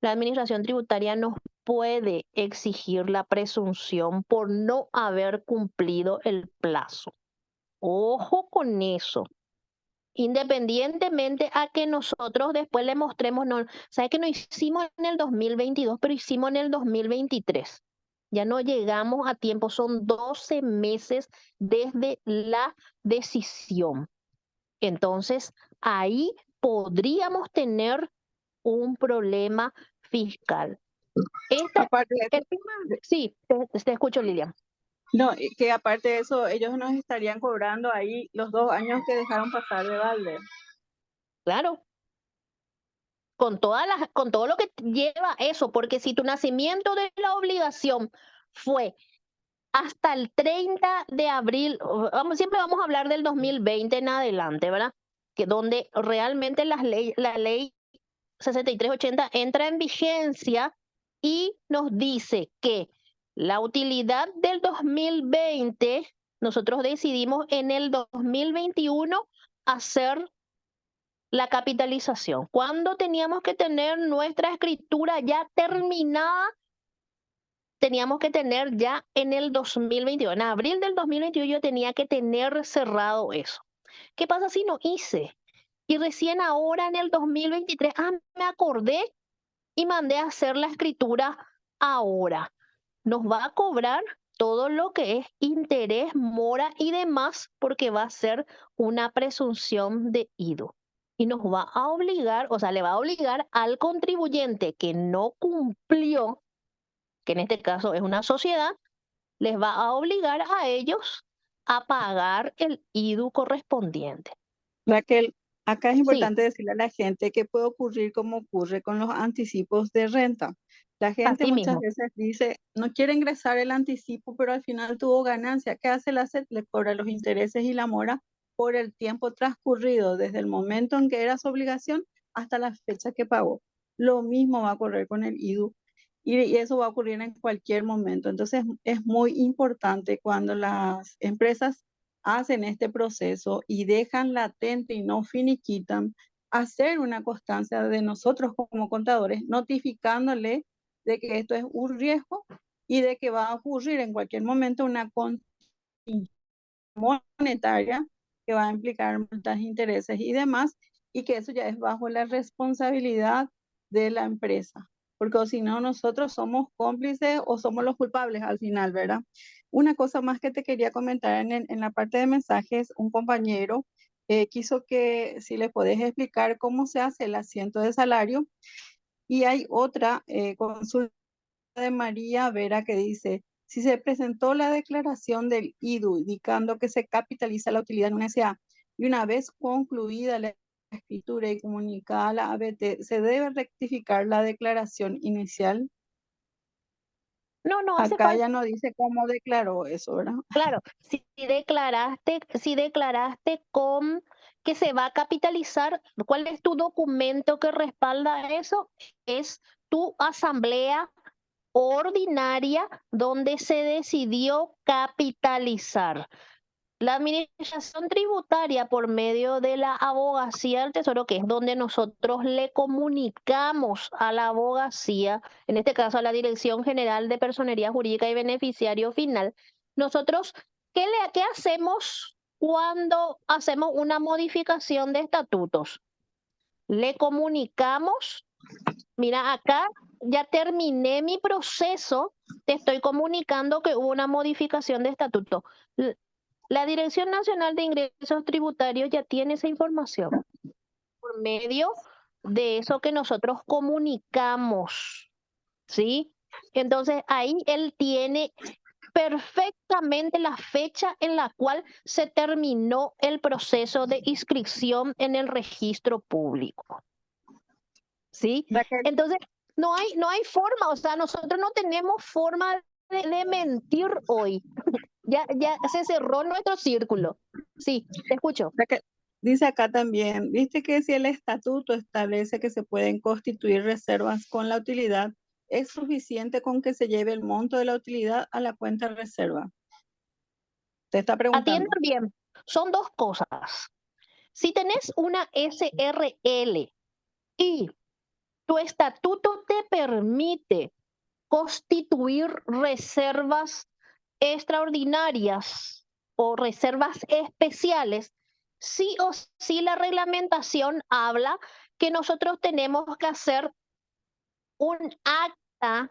La administración tributaria nos puede exigir la presunción por no haber cumplido el plazo. Ojo con eso. Independientemente a que nosotros después le mostremos, no, ¿sabes que no hicimos en el 2022, pero hicimos en el 2023? Ya no llegamos a tiempo, son 12 meses desde la decisión. Entonces, ahí podríamos tener un problema fiscal. Aparte de eso, Sí, te escucho, Lilian. no, que aparte de eso, ellos nos estarían cobrando ahí los 2 años que dejaron pasar de balde. Claro. Con todo lo que lleva eso, porque si tu nacimiento de la obligación fue hasta el 30 de abril, siempre vamos a hablar del 2020 en adelante, ¿verdad? Que donde realmente la ley 6380 entra en vigencia y nos dice que la utilidad del 2020, nosotros decidimos en el 2021 hacer la capitalización. ¿Cuándo teníamos que tener nuestra escritura ya terminada? Teníamos que tener ya en el 2022. En abril del 2021 yo tenía que tener cerrado eso. ¿Qué pasa si no hice? Y recién ahora en el 2023, me acordé y mandé a hacer la escritura ahora. Nos va a cobrar todo lo que es interés, mora y demás, porque va a ser una presunción de IDU. Y nos va a obligar, o sea, le va a obligar al contribuyente que no cumplió, que en este caso es una sociedad, les va a obligar a ellos a pagar el IDU correspondiente. Raquel, acá es Sí, importante decirle a la gente que puede ocurrir como ocurre con los anticipos de renta. La gente así muchas mismo. veces dice, no quiere ingresar el anticipo, pero al final tuvo ganancia. ¿Qué hace la SET? Le cobra los intereses y la mora por el tiempo transcurrido, desde el momento en que era su obligación hasta la fecha que pagó. Lo mismo va a ocurrir con el IDU y eso va a ocurrir en cualquier momento. Entonces es muy importante cuando las empresas hacen este proceso y dejan latente y no finiquitan, hacer una constancia de nosotros como contadores, notificándole de que esto es un riesgo y de que va a ocurrir en cualquier momento una monetaria que va a implicar multas, intereses y demás, y que eso ya es bajo la responsabilidad de la empresa, porque o si no nosotros somos cómplices o somos los culpables al final, ¿verdad? Una cosa más que te quería comentar en la parte de mensajes, un compañero quiso que si le podés explicar cómo se hace el asiento de salario, y hay otra consulta de María Vera que dice, si se presentó la declaración del IDU indicando que se capitaliza la utilidad en una SA y una vez concluida la escritura y comunicada a la ABT, ¿se debe rectificar la declaración inicial? No, no hace Acá falta. ya no dice cómo declaró eso, ¿verdad? Claro, si declaraste con que se va a capitalizar, ¿cuál es tu documento que respalda eso? Es tu asamblea ordinaria donde se decidió capitalizar. La administración tributaria por medio de la abogacía del Tesoro, que es donde nosotros le comunicamos a la abogacía, en este caso a la Dirección General de Personería Jurídica y Beneficiario Final, nosotros, ¿qué hacemos cuando hacemos una modificación de estatutos? Le comunicamos, mira, acá ya terminé mi proceso, te estoy comunicando que hubo una modificación de estatuto. La Dirección Nacional de Ingresos Tributarios ya tiene esa información por medio de eso que nosotros comunicamos, ¿sí? Entonces ahí él tiene perfectamente la fecha en la cual se terminó el proceso de inscripción en el registro público, ¿sí? Raquel, Entonces no hay forma, o sea, nosotros no tenemos forma de mentir hoy. Ya se cerró nuestro círculo. Sí, te escucho. Raquel, dice acá también, viste que si el estatuto establece que se pueden constituir reservas con la utilidad, es suficiente con que se lleve el monto de la utilidad a la cuenta de reserva. Te está Atiendan preguntando. bien. Son dos cosas. Si tenés una SRL y tu estatuto te permite constituir reservas extraordinarias o reservas especiales, sí o sí la reglamentación habla que nosotros tenemos que hacer un acta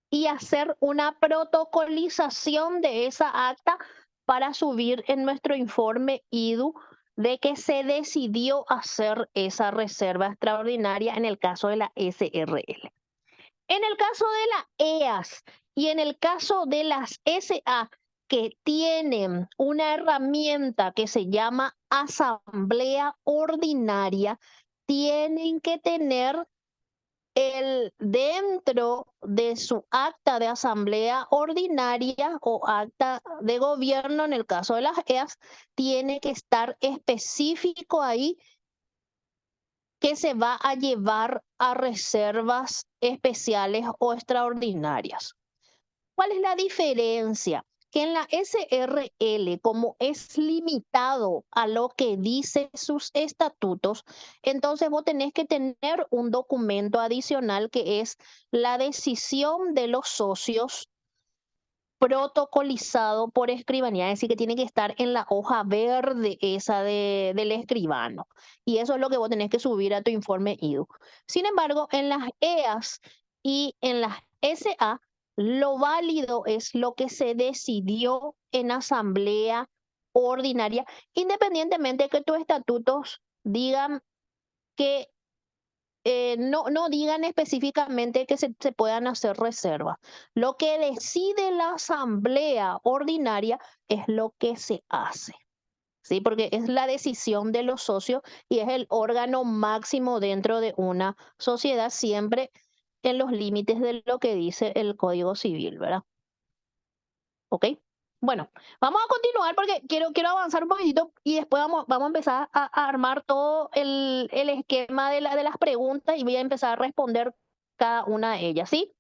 y hacer una protocolización de esa acta para subir en nuestro informe IDU de que se decidió hacer esa reserva extraordinaria en el caso de la SRL. En el caso de la EAS y en el caso de las SA que tienen una herramienta que se llama asamblea ordinaria, tienen que tener dentro de su acta de asamblea ordinaria o acta de gobierno, en el caso de las EAS, tiene que estar específico ahí que se va a llevar a reservas especiales o extraordinarias. ¿Cuál es la diferencia? Que en la SRL, como es limitado a lo que dice sus estatutos, entonces vos tenés que tener un documento adicional que es la decisión de los socios protocolizado por escribanía, es decir, que tiene que estar en la hoja verde esa del escribano. Y eso es lo que vos tenés que subir a tu informe IDU. Sin embargo, en las EAS y en las SA, lo válido es lo que se decidió en asamblea ordinaria, independientemente de que tus estatutos digan que no digan específicamente que se puedan hacer reservas. Lo que decide la asamblea ordinaria es lo que se hace, ¿sí? Porque es la decisión de los socios y es el órgano máximo dentro de una sociedad, siempre en los límites de lo que dice el Código Civil, ¿verdad? ¿Ok? Bueno, vamos a continuar porque quiero avanzar un poquitito y después vamos a empezar a armar todo el esquema de las preguntas y voy a empezar a responder cada una de ellas, ¿sí?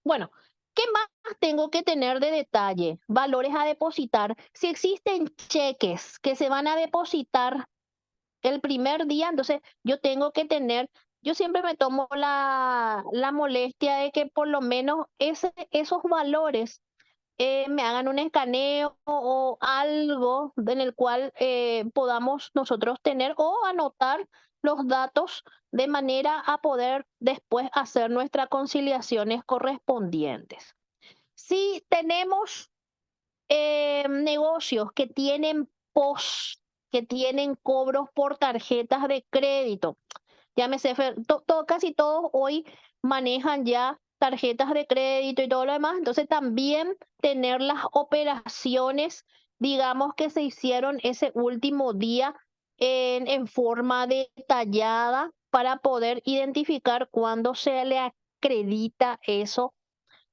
Bueno, ¿qué más tengo que tener de detalle? Valores a depositar. Si existen cheques que se van a depositar el primer día, entonces yo tengo que tener, yo siempre me tomo la molestia de que por lo menos esos valores me hagan un escaneo o algo en el cual podamos nosotros tener o anotar los datos de manera a poder después hacer nuestras conciliaciones correspondientes. Si tenemos negocios que tienen POS, que tienen cobros por tarjetas de crédito, llámese, casi todos hoy manejan ya tarjetas de crédito y todo lo demás, entonces también tener las operaciones, digamos, que se hicieron ese último día en forma detallada para poder identificar cuándo se le acredita eso,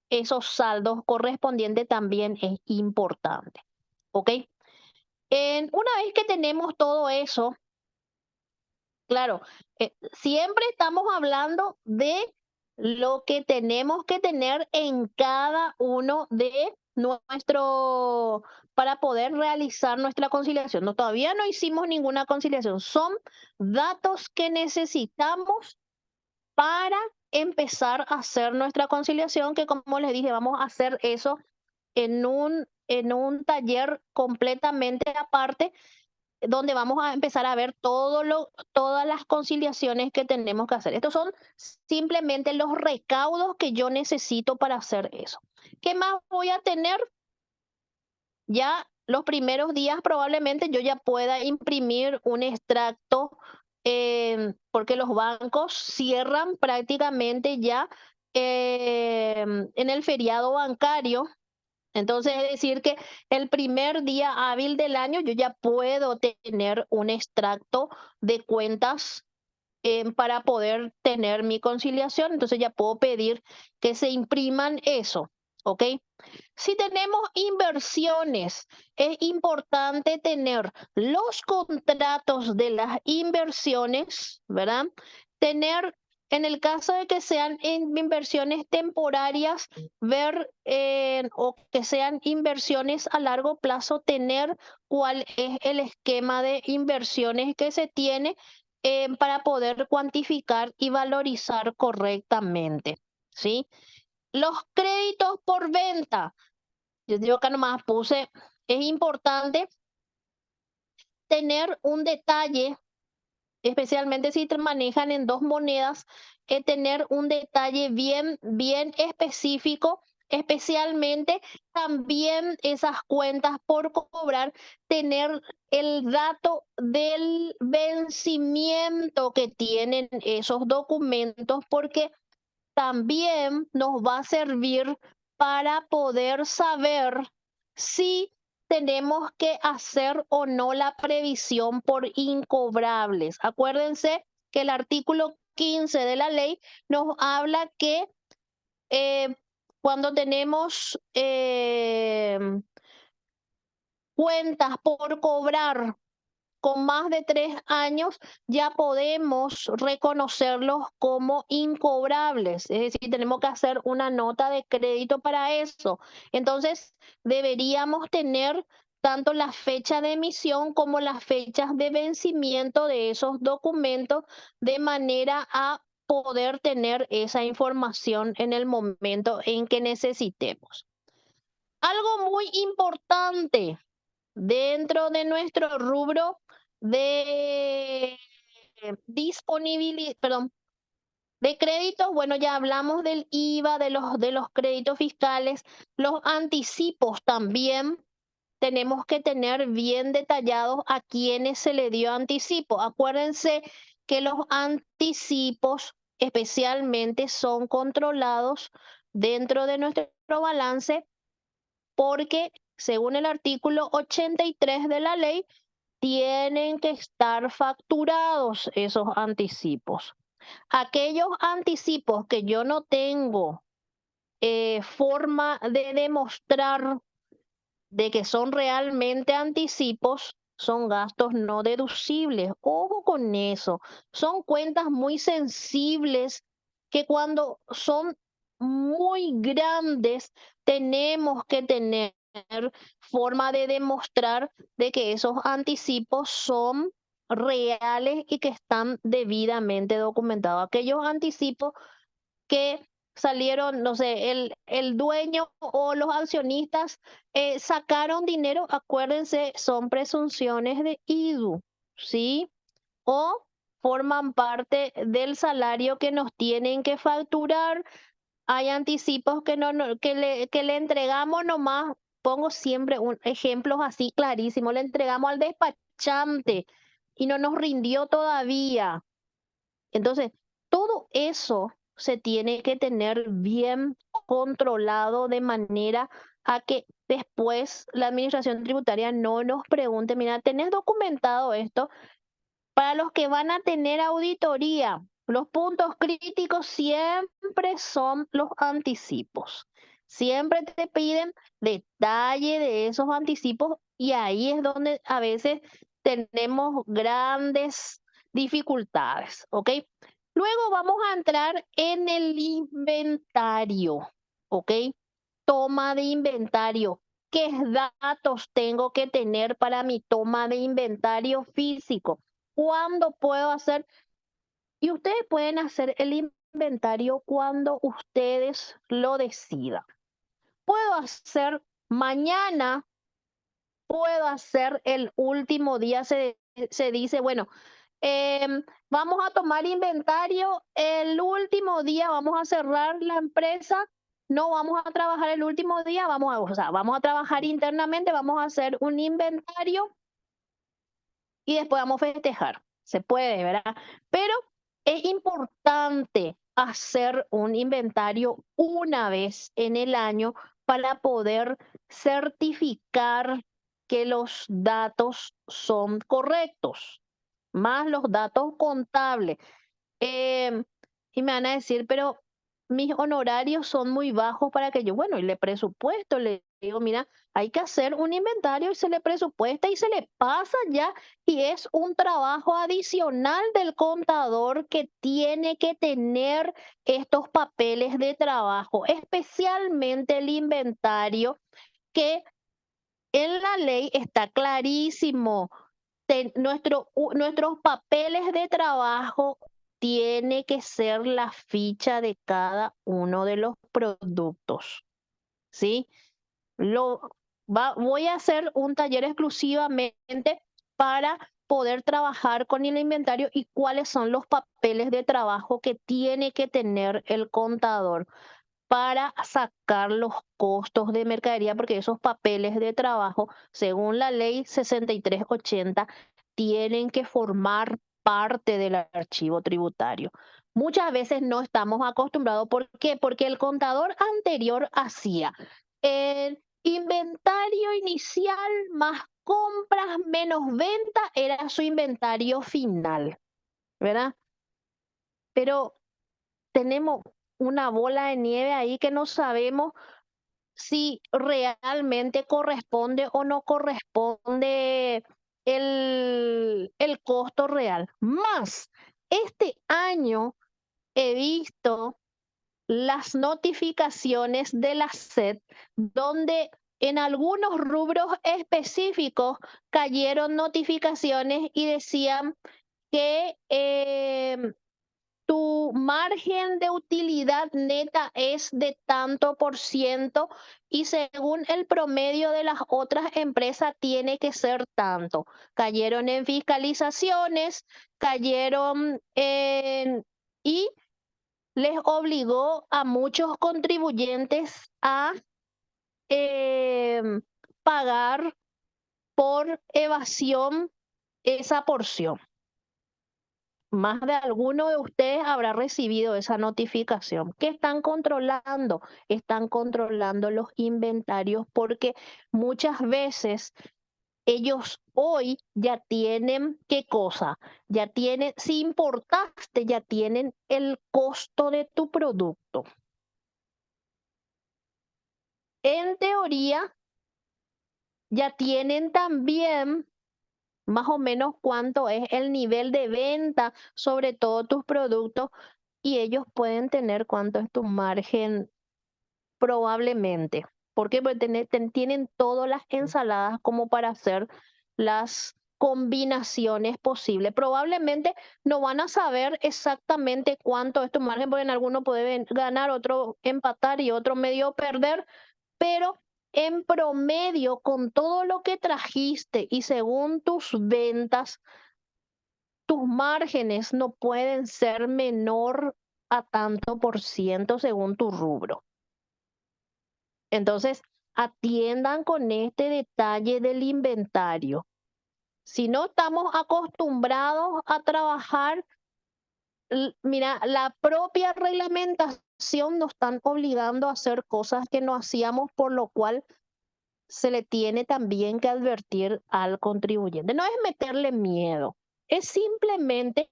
esos saldos correspondientes también es importante, ¿ok? Una vez que tenemos todo eso, claro, siempre estamos hablando de lo que tenemos que tener en cada uno de nuestro, para poder realizar nuestra conciliación. No, todavía no hicimos ninguna conciliación. Son datos que necesitamos para empezar a hacer nuestra conciliación, que como les dije, vamos a hacer eso en un taller completamente aparte, donde vamos a empezar a ver todas las conciliaciones que tenemos que hacer. Estos son simplemente los recaudos que yo necesito para hacer eso. ¿Qué más voy a tener? Ya los primeros días probablemente yo ya pueda imprimir un extracto, porque los bancos cierran prácticamente ya en el feriado bancario. Entonces, es decir, que el primer día hábil del año yo ya puedo tener un extracto de cuentas para poder tener mi conciliación. Entonces ya puedo pedir que se impriman eso, ¿ok? Si tenemos inversiones, es importante tener los contratos de las inversiones, ¿verdad? Tener, en el caso de que sean inversiones temporarias, ver o que sean inversiones a largo plazo, tener cuál es el esquema de inversiones que se tiene para poder cuantificar y valorizar correctamente, ¿sí? Los créditos por venta. Yo acá nomás puse, es importante tener un detalle, especialmente si te manejan en dos monedas, tener un detalle bien específico, especialmente también esas cuentas por cobrar, tener el dato del vencimiento que tienen esos documentos, porque también nos va a servir para poder saber si tenemos que hacer o no la previsión por incobrables. Acuérdense que el artículo 15 de la ley nos habla que eh, cuando tenemos cuentas por cobrar con más de 3 años, ya podemos reconocerlos como incobrables. Es decir, tenemos que hacer una nota de crédito para eso. Entonces, deberíamos tener tanto la fecha de emisión como las fechas de vencimiento de esos documentos, de manera a poder tener esa información en el momento en que necesitemos. Algo muy importante dentro de nuestro rubro de disponibilidad, perdón, de créditos, bueno, ya hablamos del IVA, de los créditos fiscales, los anticipos también. Tenemos que tener bien detallados a quienes se le dio anticipo. Acuérdense que los anticipos especialmente son controlados dentro de nuestro balance, porque según el artículo 83 de la ley, tienen que estar facturados esos anticipos. Aquellos anticipos que yo no tengo forma de demostrar de que son realmente anticipos, son gastos no deducibles. Ojo con eso. Son cuentas muy sensibles que cuando son muy grandes tenemos que tener forma de demostrar de que esos anticipos son reales y que están debidamente documentados. Aquellos anticipos que salieron, no sé, el dueño o los accionistas sacaron dinero, acuérdense, son presunciones de IDU, ¿sí? O forman parte del salario que nos tienen que facturar. Hay anticipos que que le entregamos nomás, pongo siempre ejemplos así clarísimos, le entregamos al despachante y no nos rindió todavía. Entonces, todo eso se tiene que tener bien controlado de manera a que después la administración tributaria no nos pregunte, mira, ¿tenés documentado esto? Para los que van a tener auditoría, los puntos críticos siempre son los anticipos. Siempre te piden detalle de esos anticipos y ahí es donde a veces tenemos grandes dificultades, ¿ok? Luego vamos a entrar en el inventario, ¿ok? Toma de inventario. ¿Qué datos tengo que tener para mi toma de inventario físico? ¿Cuándo puedo hacer? Y ustedes pueden hacer el inventario cuando ustedes lo decidan. Puedo hacer mañana, puedo hacer el último día, se dice, bueno, vamos a tomar inventario el último día, vamos a cerrar la empresa, no vamos a trabajar el último día, o sea, vamos a trabajar internamente, vamos a hacer un inventario y después vamos a festejar. Se puede, ¿verdad? Pero es importante hacer un inventario una vez en el año para poder certificar que los datos son correctos, más los datos contables. Em, y me van a decir, pero mis honorarios son muy bajos para que yo, bueno, y le presupuesto, le digo, mira, hay que hacer un inventario y se le presupuesta y se le pasa ya, y es un trabajo adicional del contador que tiene que tener estos papeles de trabajo, especialmente el inventario, que en la ley está clarísimo. Nuestros papeles de trabajo tiene que ser la ficha de cada uno de los productos, ¿sí? Voy a hacer un taller exclusivamente para poder trabajar con el inventario y cuáles son los papeles de trabajo que tiene que tener el contador para sacar los costos de mercadería, porque esos papeles de trabajo, según la ley 6380, tienen que formar parte del archivo tributario. Muchas veces no estamos acostumbrados. ¿Por qué? Porque el contador anterior hacía el inventario inicial más compras menos venta, era su inventario final, ¿verdad? Pero tenemos una bola de nieve ahí que no sabemos si realmente corresponde o no corresponde el costo real. Más, este año he visto las notificaciones de la SED donde en algunos rubros específicos cayeron notificaciones y decían que tu margen de utilidad neta es de tanto por ciento y según el promedio de las otras empresas tiene que ser tanto. Cayeron en fiscalizaciones, cayeron en... y les obligó a muchos contribuyentes a pagar por evasión esa porción. Más de alguno de ustedes habrá recibido esa notificación. ¿Qué están controlando? Están controlando los inventarios porque muchas veces ellos hoy ya tienen, ¿qué cosa? Ya tienen, si importaste, ya tienen el costo de tu producto. En teoría, ya tienen también más o menos cuánto es el nivel de venta sobre todos tus productos y ellos pueden tener cuánto es tu margen probablemente. ¿Por qué? Porque tienen todas las ensaladas como para hacer las combinaciones posibles. Probablemente no van a saber exactamente cuánto es tu margen, porque en alguno puede ganar, otro empatar y otro medio perder, pero en promedio, con todo lo que trajiste y según tus ventas, tus márgenes no pueden ser menor a tanto por ciento según tu rubro. Entonces, atiendan con este detalle del inventario. Si no estamos acostumbrados a trabajar, mira, la propia reglamentación nos están obligando a hacer cosas que no hacíamos, por lo cual se le tiene también que advertir al contribuyente. No es meterle miedo, es simplemente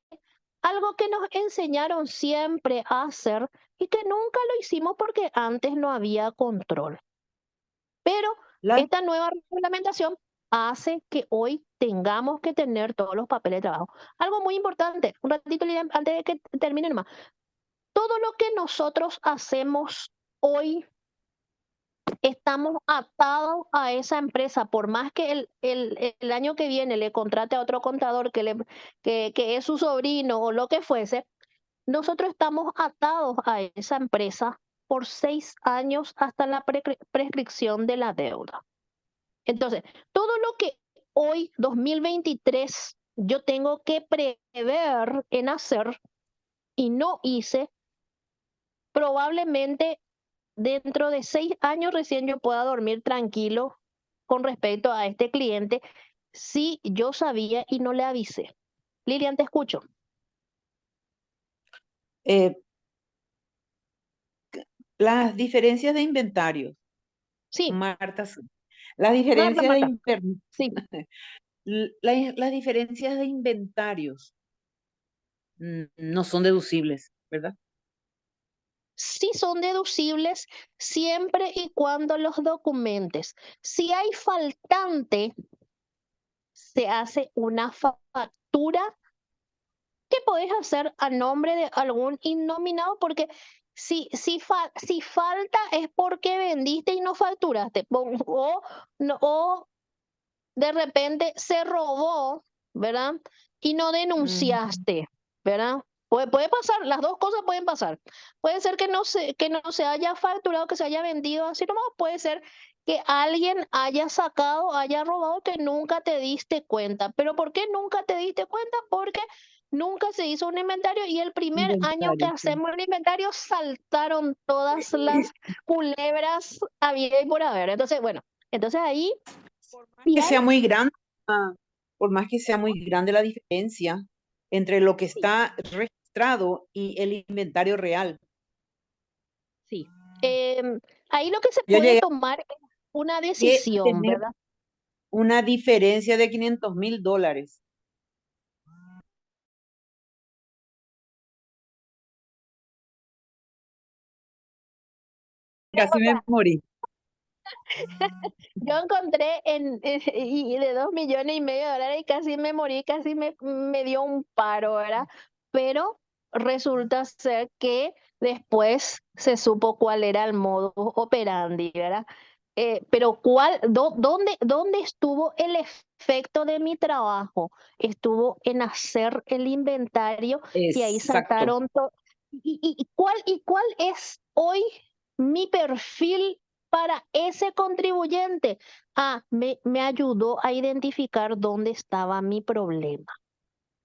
algo que nos enseñaron siempre a hacer y que nunca lo hicimos porque antes no había control. Pero La- esta nueva reglamentación hace que hoy tengamos que tener todos los papeles de trabajo. Algo muy importante, un ratito Lilian, antes de que termine nomás. Todo lo que nosotros hacemos hoy estamos atados a esa empresa, por más que el año que viene le contrate a otro contador que es su sobrino o lo que fuese, nosotros estamos atados a esa empresa por 6 años hasta la prescripción de la deuda. Entonces, todo lo que hoy, 2023, yo tengo que prever en hacer y no hice, probablemente dentro de 6 años recién yo pueda dormir tranquilo con respecto a este cliente si yo sabía y no le avisé. Lilian, te escucho. eh, las diferencias de inventarios, Sí, Marta, sí. Las Marta, diferencias de Marta. Sí, las diferencias de inventarios no son deducibles, ¿verdad? sí son deducibles siempre y cuando los documentes. Si hay faltante, se hace una factura que podés hacer a nombre de algún innominado, porque si falta es porque vendiste y no facturaste, o de repente se robó, ¿verdad? Y no Mm, denunciaste, ¿verdad? Puede pasar, las dos cosas pueden pasar. Puede ser que no se haya facturado, que se haya vendido así nomás, puede ser que alguien haya sacado, haya robado que nunca te diste cuenta. ¿Pero por qué nunca te diste cuenta? Porque nunca se hizo un inventario y el primer año que inventario, sí. hacemos el inventario saltaron todas las culebras había y por haber. Entonces, bueno, entonces ahí, si Que hay sea muy grande, por más que sea muy grande la diferencia entre lo que sí, está registrado y el inventario real. sí. Ahí lo que se Yo puede llegué tomar es una a decisión, tener ¿verdad? una diferencia de $500,000. Casi me morí. Yo encontré y de 2,5 millones y casi me morí, casi me dio un paro, ¿verdad? Pero resulta ser que después se supo cuál era el modus operandi, ¿verdad? Pero ¿dónde estuvo el efecto de mi trabajo? Estuvo en hacer el inventario y ahí Exacto. saltaron todo. ¿Y cuál es hoy mi perfil para ese contribuyente? Me ayudó a identificar dónde estaba mi problema.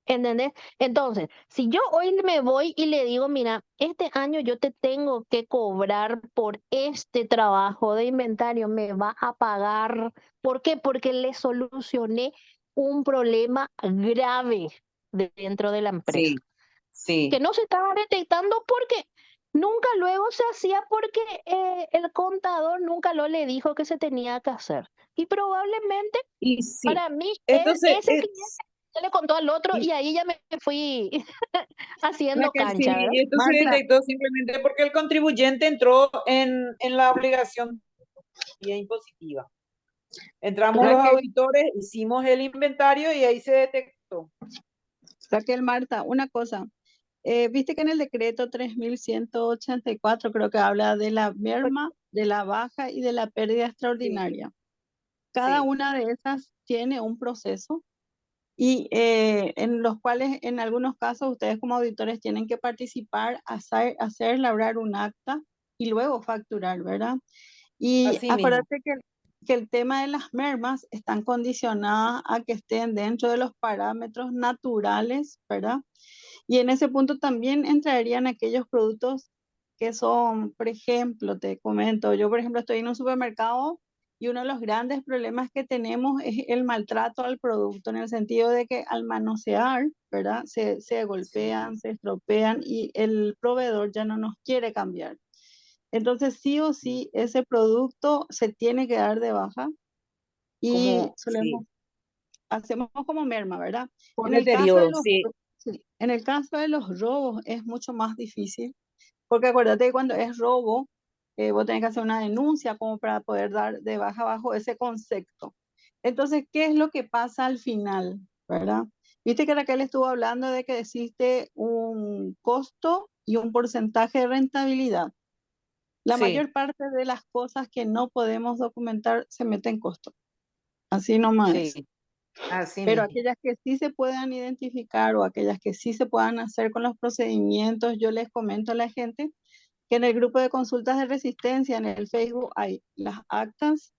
¿Entendés? Entonces, si yo hoy me voy y le digo, mira, este año yo te tengo que cobrar por este trabajo de inventario, me va a pagar. ¿Por qué? Porque le solucioné un problema grave dentro de la empresa Sí, sí. que no se estaba detectando porque nunca luego se hacía porque el contador nunca lo le dijo que se tenía que hacer. Y probablemente Y sí. para mí, Entonces, ese cliente se le contó al otro y y ahí ya me fui haciendo Raquel, sí, cancha, ¿verdad? esto se Marta, detectó simplemente porque el contribuyente entró en la obligación impositiva. Entramos los Raquel, auditores, hicimos el inventario y ahí se detectó. Marta, una cosa. Viste que en el decreto 3184 creo que habla de la merma, de la baja y de la pérdida Sí, extraordinaria. Cada sí. una de esas tiene un proceso y en los cuales en algunos casos ustedes como auditores tienen que participar, hacer labrar un acta y luego facturar, ¿verdad? Y Así mismo. acuérdate que el tema de las mermas están condicionadas a que estén dentro de los parámetros naturales, ¿verdad? Y en ese punto también entrarían aquellos productos que son, por ejemplo, te comento, yo por ejemplo estoy en un supermercado y uno de los grandes problemas que tenemos es el maltrato al producto, en el sentido de que al manosear, ¿verdad? Se golpean, se estropean y el proveedor ya no nos quiere cambiar. Entonces, sí o sí, ese producto se tiene que dar de baja y Como, sí, hacemos como merma, ¿verdad? por En el caso de deterioro, sí. sí, en el caso de los robos es mucho más difícil, porque acuérdate que cuando es robo, vos tenés que hacer una denuncia como para poder dar de baja bajo ese concepto. Entonces, ¿qué es lo que pasa al final, verdad? Viste que Raquel estuvo hablando de que existe un costo y un porcentaje de rentabilidad. La Sí, mayor parte de las cosas que no podemos documentar se meten en costo. Así nomás es. sí, así Pero mismo. aquellas que sí se puedan identificar o aquellas que sí se puedan hacer con los procedimientos, yo les comento a la gente que en el grupo de consultas de resistencia en el Facebook hay las actas,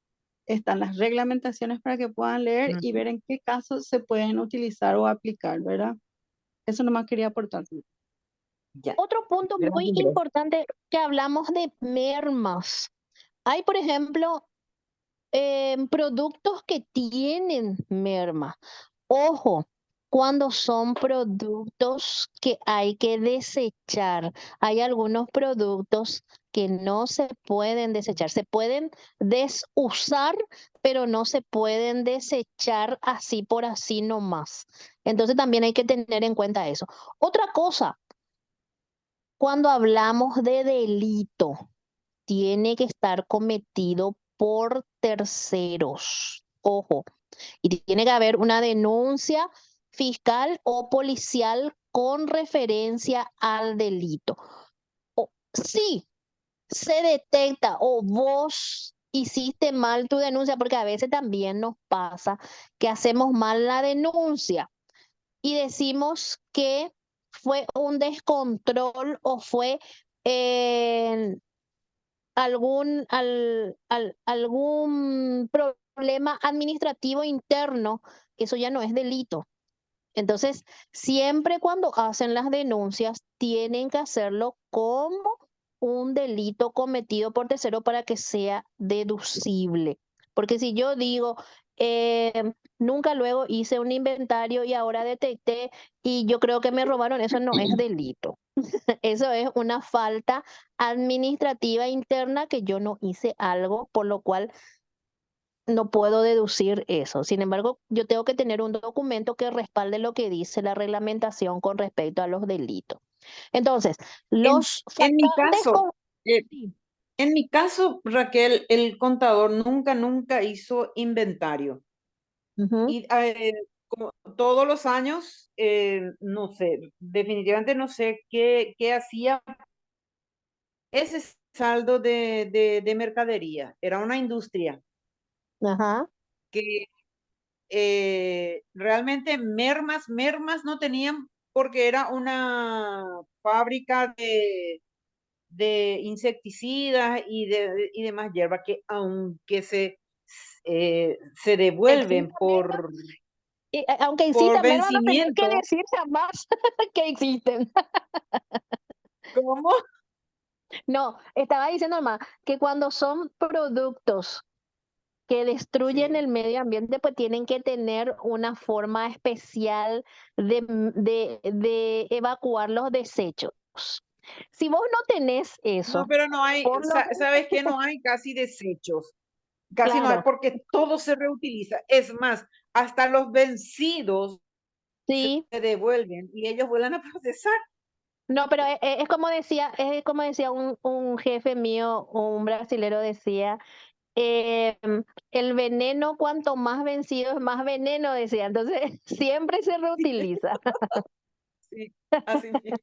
están las reglamentaciones para que puedan leer y Ujú. ver en qué casos se pueden utilizar o aplicar, ¿verdad? Eso nomás quería aportar. Ya, Otro punto muy gracias, Grace. importante que hablamos de mermas. Hay, por ejemplo, productos que tienen merma. Ojo, cuando son productos que hay que desechar. Hay algunos productos que no se pueden desechar. Se pueden desusar, pero no se pueden desechar así por así nomás. Entonces también hay que tener en cuenta eso. Otra cosa, cuando hablamos de delito, tiene que estar cometido por terceros. Ojo, y tiene que haber una denuncia fiscal o policial con referencia al delito. O, si se detecta o vos hiciste mal tu denuncia, porque a veces también nos pasa que hacemos mal la denuncia y decimos que fue un descontrol o fue eh, algún problema administrativo interno, eso ya no es delito. Entonces, siempre cuando hacen las denuncias, tienen que hacerlo como un delito cometido por tercero para que sea deducible. Porque si yo digo, nunca luego hice un inventario y ahora detecté y yo creo que me robaron, eso no es delito. Eso es una falta administrativa interna que yo no hice algo, por lo cual no puedo deducir eso. Sin embargo, yo tengo que tener un documento que respalde lo que dice la reglamentación con respecto a los delitos. Entonces, En, los en mi faltantes caso, con... eh, Sí. en mi caso, Raquel, el contador nunca hizo inventario. Ujú. Y como todos los años, no sé, definitivamente no sé qué hacía ese saldo de mercadería. Era una industria Ajá. que realmente mermas no tenían porque era una fábrica de insecticidas y demás hierbas que aunque se devuelven Existen mermas, aunque por exista merma, no tenés que vencimiento, decir jamás que existen. ¿cómo? No, estaba diciendo más que cuando son productos que destruyen Sí. el medio ambiente, pues tienen que tener una forma especial de evacuar los desechos. Si vos no tenés No, eso, pero no hay, por lo ¿sabes qué? No hay casi desechos, casi no hay claro, porque todo se reutiliza. Es más, hasta los vencidos sí, se devuelven y ellos vuelven a procesar. no, pero es como decía un jefe mío, un brasilero decía, eh, el veneno cuanto más vencido es más veneno, decía, entonces siempre se reutiliza. Sí, así mismo.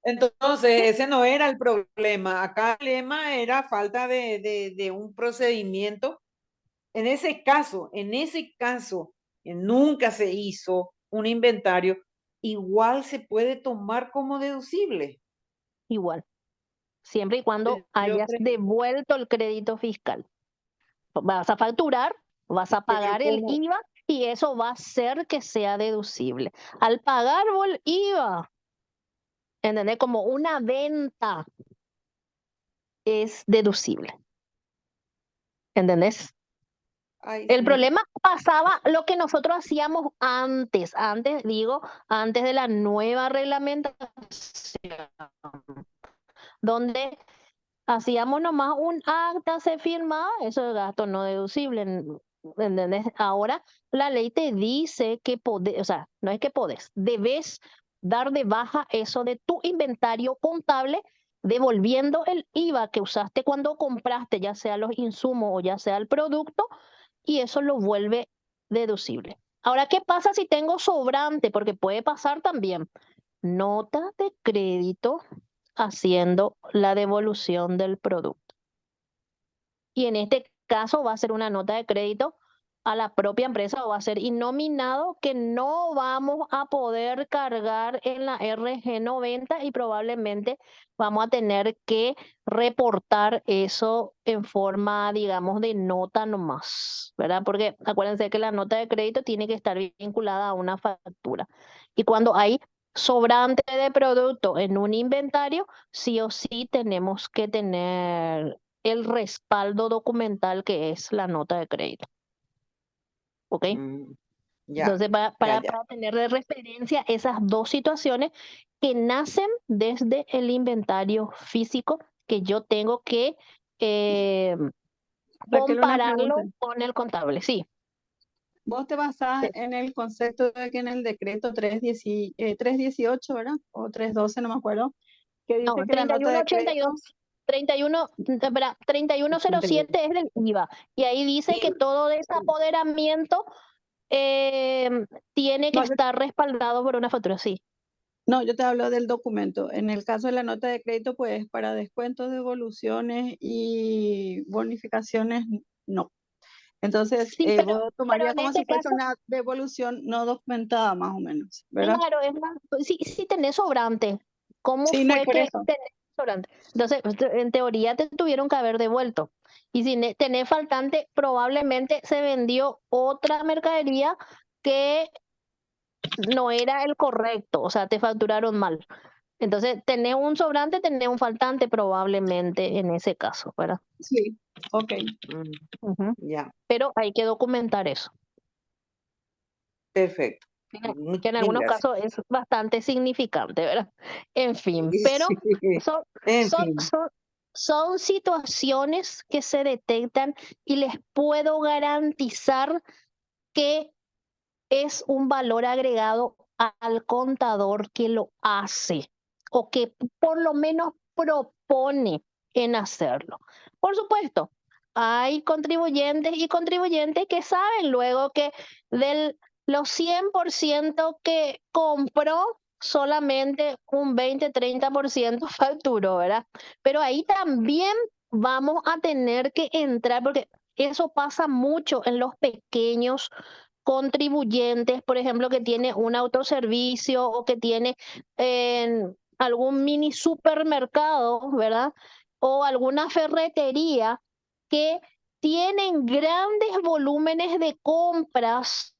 Entonces, ese no era el problema. Acá el problema era falta de un procedimiento. En ese caso, que nunca se hizo, un inventario, igual se puede tomar como deducible. Igual, siempre y cuando Yo hayas creo, devuelto el crédito fiscal. Vas a facturar, vas a pero pagar el como, IVA y eso va a hacer que sea deducible. Al pagar vos el IVA, ¿entendés? Como una venta es deducible. ¿Entendés? ay, El sí, problema pasaba lo que nosotros hacíamos antes, antes de la nueva reglamentación, donde hacíamos nomás un acta, se firmaba, eso es gasto no deducible, ¿entendés? Ahora la ley te dice que podés, o sea, no es que podés, debes dar de baja eso de tu inventario contable, devolviendo el IVA que usaste cuando compraste, ya sea los insumos o ya sea el producto, y eso lo vuelve deducible. Ahora, ¿qué pasa si tengo sobrante? Porque puede pasar también. Nota de crédito haciendo la devolución del producto. Y en este caso va a ser una nota de crédito a la propia empresa o va a ser innominado que no vamos a poder cargar en la RG90 y probablemente vamos a tener que reportar eso en forma, digamos, de nota nomás, ¿verdad? Porque acuérdense que la nota de crédito tiene que estar vinculada a una factura. Y cuando hay sobrante de producto en un inventario, sí o sí tenemos que tener el respaldo documental que es la nota de crédito. ¿Ok? ya, Entonces, ya. para tener de referencia esas dos situaciones que nacen desde el inventario físico que yo tengo que Raquel, una pregunta. compararlo con el contable. Sí. Vos te basás en el concepto de que en el decreto 318, ¿verdad? O 312, no me acuerdo, que No, dice que la nota de crédito 3182, 3107 es del IVA. Y ahí dice que todo desapoderamiento tiene que no, estar respaldado por una factura, sí. no, yo te hablo del documento. En el caso de la nota de crédito, pues para descuentos, devoluciones y bonificaciones, no. Entonces, Sí, vos pero tomaría en como si este fuese caso, una devolución no documentada, más o menos, ¿verdad? claro, es más, si tenés sobrante, ¿cómo Sí, no, y fue por que eso. tenés sobrante? Entonces, en teoría te tuvieron que haber devuelto. Y si tenés faltante, probablemente se vendió otra mercadería que no era el correcto, o sea, te facturaron mal. Entonces, tenés un sobrante, tenés un faltante probablemente en ese caso, ¿verdad? Sí, ok. Ujú. Ya, Pero hay que documentar eso, perfecto. que en Mil algunos gracias. casos es bastante significante, ¿verdad? En fin, pero Sí, son, en son, fin. son, son situaciones que se detectan y les puedo garantizar que es un valor agregado al contador que lo hace o que por lo menos propone en hacerlo. Por supuesto, hay contribuyentes y contribuyentes que saben luego que de los 100% que compró, solamente un 20-30% facturó, ¿verdad? Pero ahí también vamos a tener que entrar, porque eso pasa mucho en los pequeños contribuyentes, por ejemplo, que tiene un autoservicio o que tiene algún mini supermercado, ¿verdad? O alguna ferretería que tienen grandes volúmenes de compras,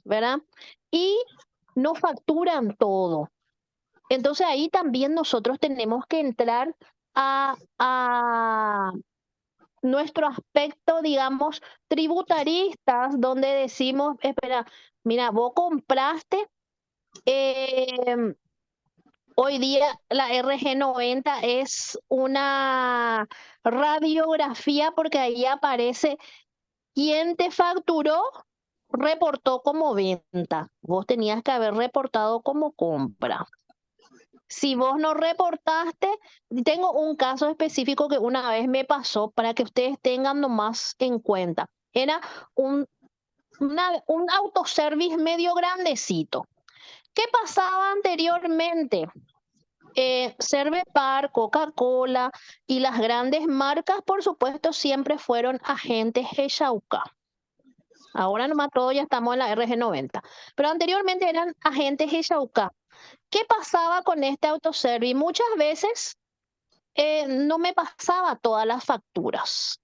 ¿verdad? Y no facturan todo. Entonces ahí también nosotros tenemos que entrar a nuestro aspecto, digamos, tributaristas, donde decimos, espera, mira, vos compraste, hoy día la RG90 es una radiografía porque ahí aparece quién te facturó, reportó como venta. Vos tenías que haber reportado como compra. Si vos no reportaste, tengo un caso específico que una vez me pasó para que ustedes tengan nomás en cuenta. Era un, un autoservice medio grandecito. ¿Qué pasaba anteriormente? Cervepar, Coca-Cola y las grandes marcas, por supuesto, siempre fueron agentes Hechauca. Ahora nomás todos ya estamos en la RG90. Pero anteriormente eran agentes Ishauca. ¿Qué pasaba con este autoservice? Muchas veces no me pasaba todas las facturas.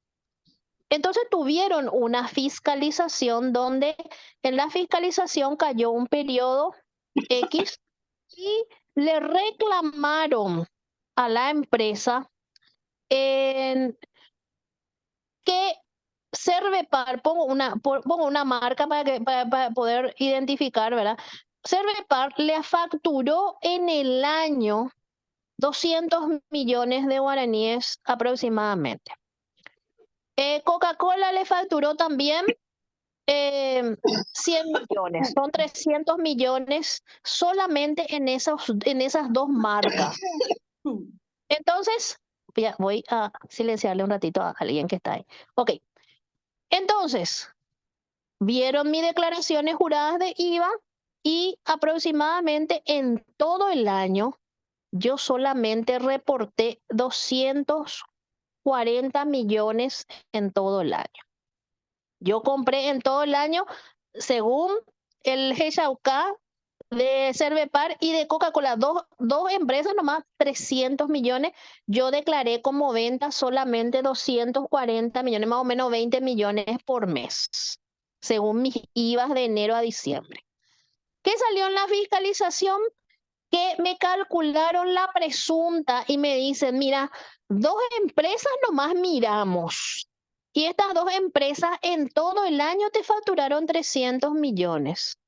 Entonces tuvieron una fiscalización donde en la fiscalización cayó un periodo X y le reclamaron a la empresa en que Cervepar, pongo una marca para poder identificar, ¿verdad? Cervepar le facturó en el año 200 millones de guaraníes aproximadamente. Coca-Cola le facturó también 100 millones, son 300 millones solamente en esas dos marcas. Entonces, voy a silenciarle un ratito a alguien que está ahí. Ok, entonces, vieron mis declaraciones juradas de IVA y aproximadamente en todo el año yo solamente reporté 240 millones en todo el año. Yo compré en todo el año, según el G-Shauca de Cervepar y de Coca-Cola, dos empresas nomás, 300 millones. Yo declaré como venta solamente 240 millones, más o menos 20 millones por mes, según mis IVAs de enero a diciembre. ¿Qué salió en la fiscalización? Que me calcularon la presunta y me dicen, mira, dos empresas nomás miramos. Y estas dos empresas en todo el año te facturaron 300 millones.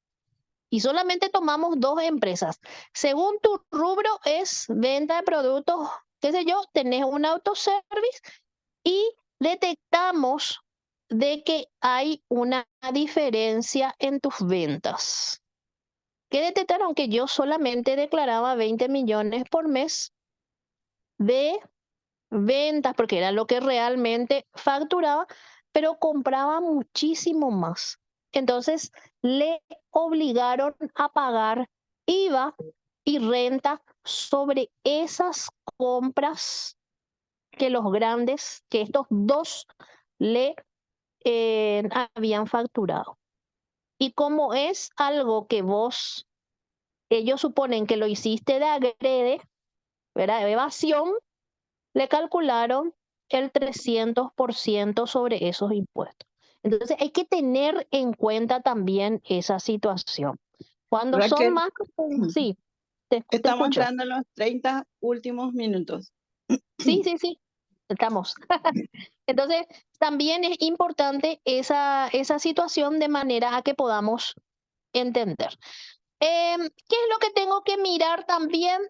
Y solamente tomamos dos empresas. Según tu rubro es venta de productos, qué sé yo, tenés un autoservice y detectamos de que hay una diferencia en tus ventas. Que detectaron que yo solamente declaraba 20 millones por mes de ventas, porque era lo que realmente facturaba, pero compraba muchísimo más. Entonces le obligaron a pagar IVA y renta sobre esas compras que los grandes, que estos dos le habían facturado. Y como es algo que ellos suponen que lo hiciste de agrede, ¿verdad? De evasión, le calcularon el 300% sobre esos impuestos. Entonces hay que tener en cuenta también esa situación. Cuando son Raquel, más, sí, te estamos escucho. entrando en los 30 últimos minutos. Sí, estamos. Entonces, también es importante esa situación de manera a que podamos entender. ¿Qué es lo que tengo que mirar también?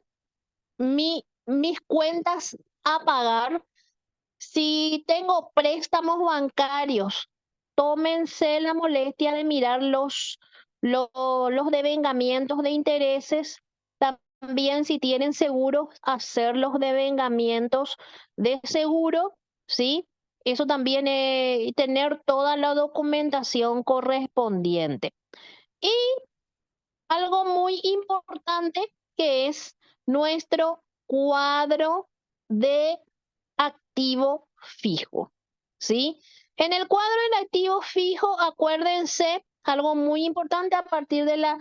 Mis cuentas a pagar. Si tengo préstamos bancarios, tómense la molestia de mirar los devengamientos de intereses. También si tienen seguros, hacer los devengamientos de seguro, ¿sí? Eso también es tener toda la documentación correspondiente. Y algo muy importante que es nuestro cuadro de activo fijo, ¿sí? En el cuadro del activo fijo, acuérdense, algo muy importante a partir de la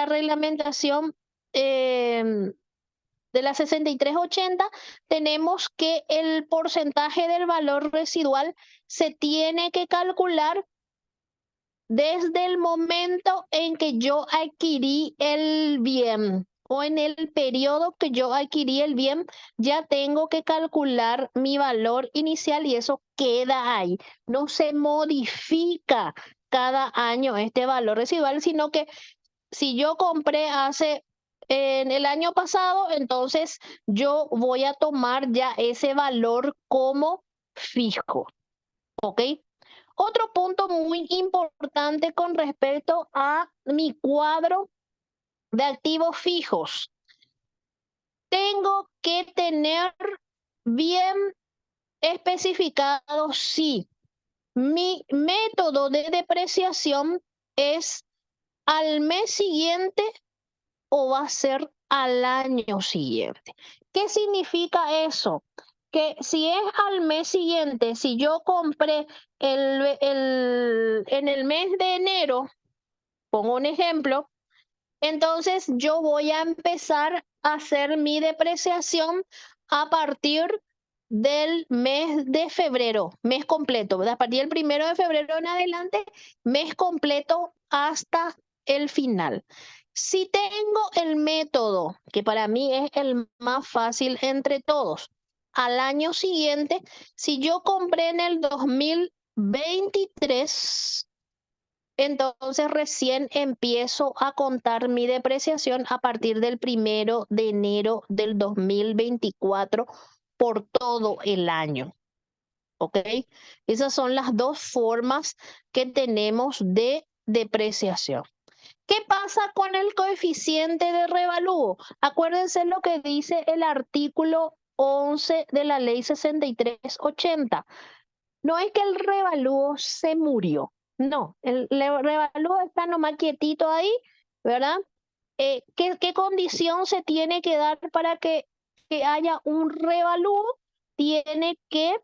reglamentación de la 6380, tenemos que el porcentaje del valor residual se tiene que calcular desde el momento en que yo adquirí el bien o en el periodo que yo adquirí el bien, ya tengo que calcular mi valor inicial y eso queda ahí. No se modifica cada año este valor residual, sino que si yo compré en el año pasado, entonces yo voy a tomar ya ese valor como fijo, ¿ok? Otro punto muy importante con respecto a mi cuadro de activos fijos. Tengo que tener bien especificado si mi método de depreciación es al mes siguiente o va a ser al año siguiente. ¿Qué significa eso? que si es al mes siguiente, si yo compré en el mes de enero, pongo un ejemplo, entonces yo voy a empezar a hacer mi depreciación a partir del mes de febrero, mes completo, ¿verdad? A partir del 1 de febrero en adelante, mes completo hasta el final. Si tengo el método, que para mí es el más fácil entre todos, al año siguiente, si yo compré en el 2023, entonces recién empiezo a contar mi depreciación a partir del 1 de enero del 2024 por todo el año. ¿Ok? Esas son las dos formas que tenemos de depreciación. ¿Qué pasa con el coeficiente de revalúo? Acuérdense lo que dice el artículo 11 de la ley 6380. No es que el revalúo se murió, no, el revalúo está nomás quietito ahí, ¿verdad? ¿Qué condición se tiene que dar para que haya un revalúo? Tiene que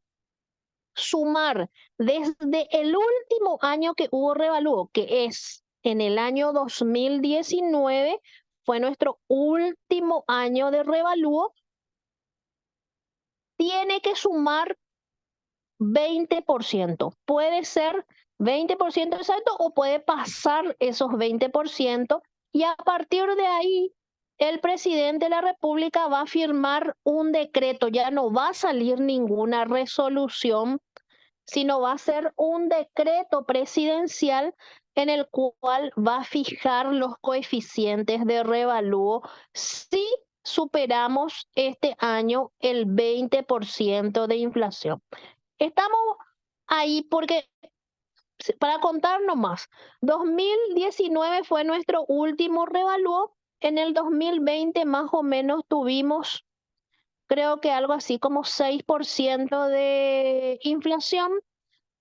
sumar desde el último año que hubo revalúo, que es en el año 2019, fue nuestro último año de revalúo, tiene que sumar 20%. Puede ser 20% exacto o puede pasar esos 20%, y a partir de ahí el presidente de la República va a firmar un decreto. Ya no va a salir ninguna resolución, sino va a ser un decreto presidencial en el cual va a fijar los coeficientes de revalúo si superamos este año el 20% de inflación. Estamos ahí porque, para contar nomás, 2019 fue nuestro último revalúo. En el 2020 más o menos tuvimos, creo que algo así como 6% de inflación.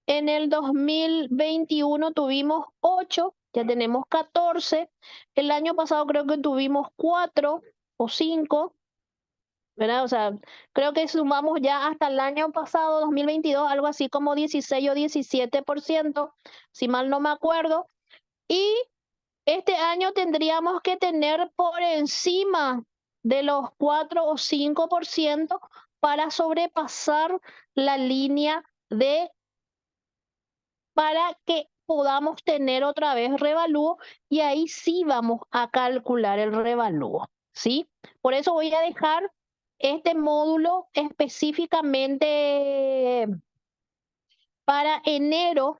En el 2021 tuvimos 8, ya tenemos 14. El año pasado creo que tuvimos 4 o 5. ¿Verdad? O sea, creo que sumamos ya hasta el año pasado, 2022, algo así como 16 o 17%, si mal no me acuerdo. Y este año tendríamos que tener por encima de los 4 o 5% para sobrepasar la línea para que podamos tener otra vez revalúo, y ahí sí vamos a calcular el revalúo, ¿sí? Por eso voy a dejar este módulo específicamente para enero,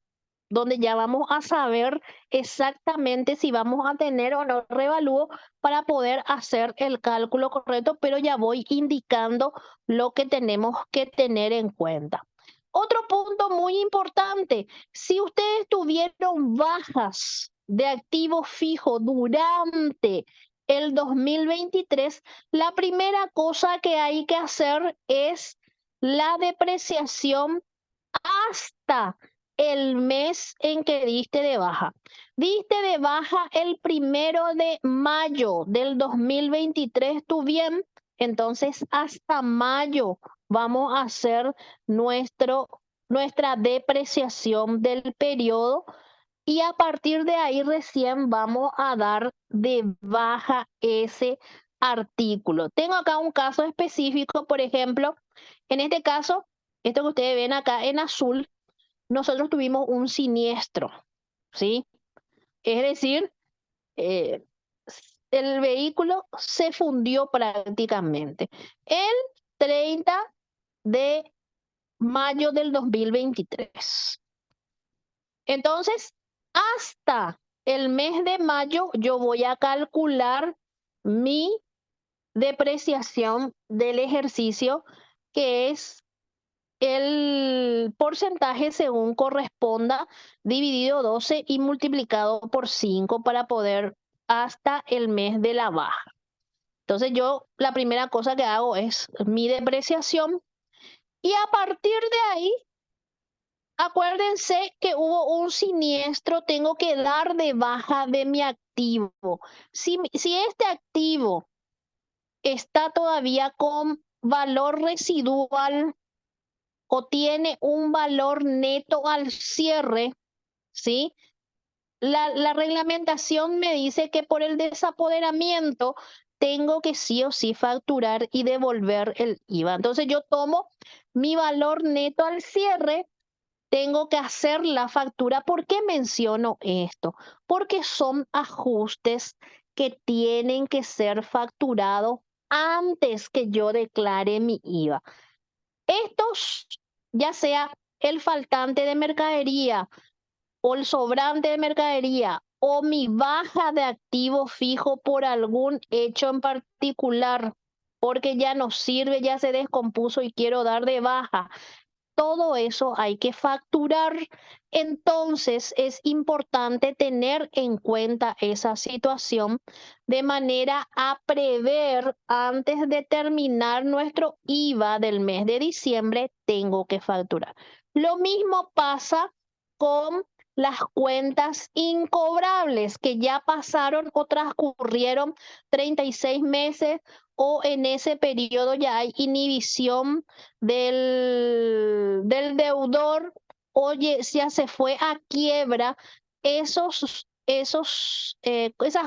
donde ya vamos a saber exactamente si vamos a tener o no revalúo para poder hacer el cálculo correcto, pero ya voy indicando lo que tenemos que tener en cuenta. Otro punto muy importante: si ustedes tuvieron bajas de activo fijo durante el 2023, la primera cosa que hay que hacer es la depreciación hasta el mes en que diste de baja. Diste de baja el 1 de mayo del 2023, ¿tú bien? Entonces hasta mayo vamos a hacer nuestra depreciación del periodo, y a partir de ahí recién vamos a dar de baja ese artículo. Tengo acá un caso específico, por ejemplo, en este caso, esto que ustedes ven acá en azul, nosotros tuvimos un siniestro, ¿sí? Es decir, eh, el vehículo se fundió prácticamente el 30 de mayo del 2023. Entonces, hasta el mes de mayo yo voy a calcular mi depreciación del ejercicio, que es el porcentaje según corresponda, dividido 12 y multiplicado por 5 para poder hasta el mes de la baja. Entonces yo la primera cosa que hago es mi depreciación, y a partir de ahí, acuérdense que hubo un siniestro, tengo que dar de baja de mi activo. Si este activo está todavía con valor residual o tiene un valor neto al cierre, ¿sí? La reglamentación me dice que por el desapoderamiento tengo que sí o sí facturar y devolver el IVA. Entonces yo tomo mi valor neto al cierre, tengo que hacer la factura. ¿Por qué menciono esto? Porque son ajustes que tienen que ser facturados antes que yo declare mi IVA. Estos, ya sea el faltante de mercadería o el sobrante de mercadería o mi baja de activo fijo por algún hecho en particular, porque ya no sirve, ya se descompuso y quiero dar de baja, todo eso hay que facturar. Entonces es importante tener en cuenta esa situación de manera a prever antes de terminar nuestro IVA del mes de diciembre, tengo que facturar. Lo mismo pasa con las cuentas incobrables que ya pasaron o transcurrieron 36 meses o en ese periodo ya hay inhibición del deudor, oye, ya se fue a quiebra, esas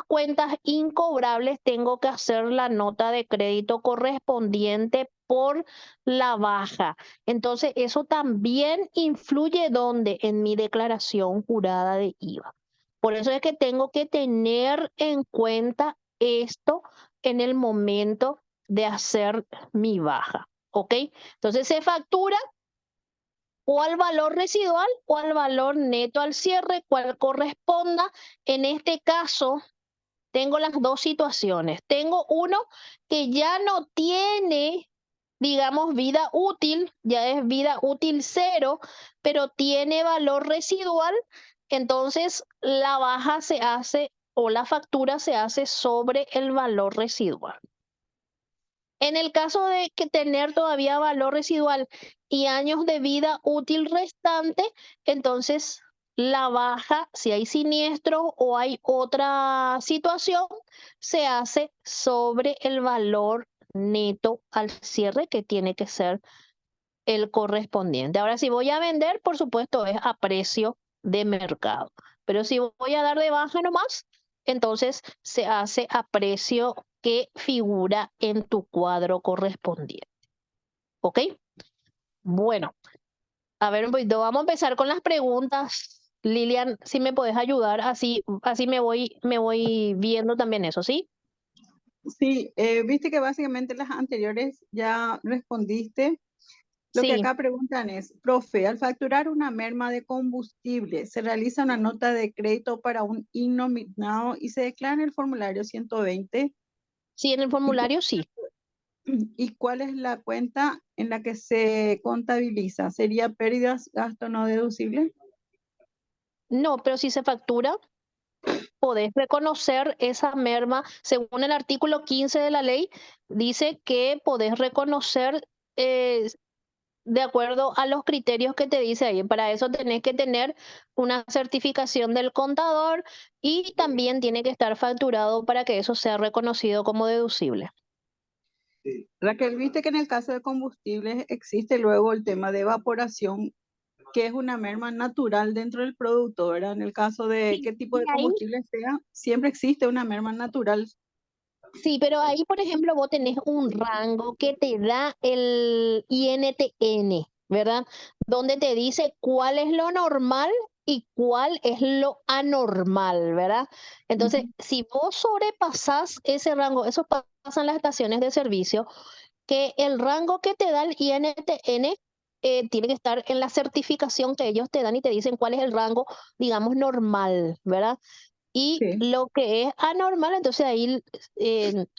cuentas incobrables tengo que hacer la nota de crédito correspondiente por la baja. Entonces, eso también influye donde en mi declaración jurada de IVA. Por eso es que tengo que tener en cuenta esto en el momento de hacer mi baja. ¿Ok? Entonces se factura o al valor residual o al valor neto al cierre, cual corresponda. En este caso, tengo las dos situaciones. Tengo uno que ya no tiene, digamos, vida útil, ya es vida útil cero, pero tiene valor residual. Entonces, la baja se hace o la factura se hace sobre el valor residual. En el caso de que tener todavía valor residual y años de vida útil restante, entonces la baja, si hay siniestro o hay otra situación, se hace sobre el valor neto al cierre, que tiene que ser el correspondiente. Ahora, si voy a vender, por supuesto, es a precio de mercado. Pero si voy a dar de baja nomás, entonces se hace a precio que figura en tu cuadro correspondiente. ¿Ok? Bueno, a ver un poquito, vamos a empezar con las preguntas. Lilian, si me puedes ayudar, así me voy viendo también eso, ¿sí? Sí, viste que básicamente las anteriores ya respondiste. Lo que Sí. acá preguntan es, profe, al facturar una merma de combustible, ¿se realiza una nota de crédito para un innominado y se declara en el formulario 120? Sí, en el ¿Y, formulario sí. y cuál es la cuenta en la que se contabiliza? ¿Sería pérdidas, gasto no deducible? No, pero si se factura, podés reconocer esa merma. Según el artículo 15 de la ley, dice que podés reconocer de acuerdo a los criterios que te dice ahí. Para eso tenés que tener una certificación del contador y también tiene que estar facturado para que eso sea reconocido como deducible. Raquel, viste que en el caso de combustibles existe luego el tema de evaporación, que es una merma natural dentro del producto, ¿verdad? En el caso de Sí, qué tipo y de ahí combustible sea, siempre existe una merma natural. Sí, pero ahí, por ejemplo, vos tenés un rango que te da el INTN, ¿verdad? Donde te dice cuál es lo normal y cuál es lo anormal, ¿verdad? Entonces, Ujú. si vos sobrepasás ese rango, eso pasa en las estaciones de servicio, que el rango que te da el INTN tiene que estar en la certificación que ellos te dan y te dicen cuál es el rango, digamos, normal, ¿verdad? Y Sí. lo que es anormal, entonces ahí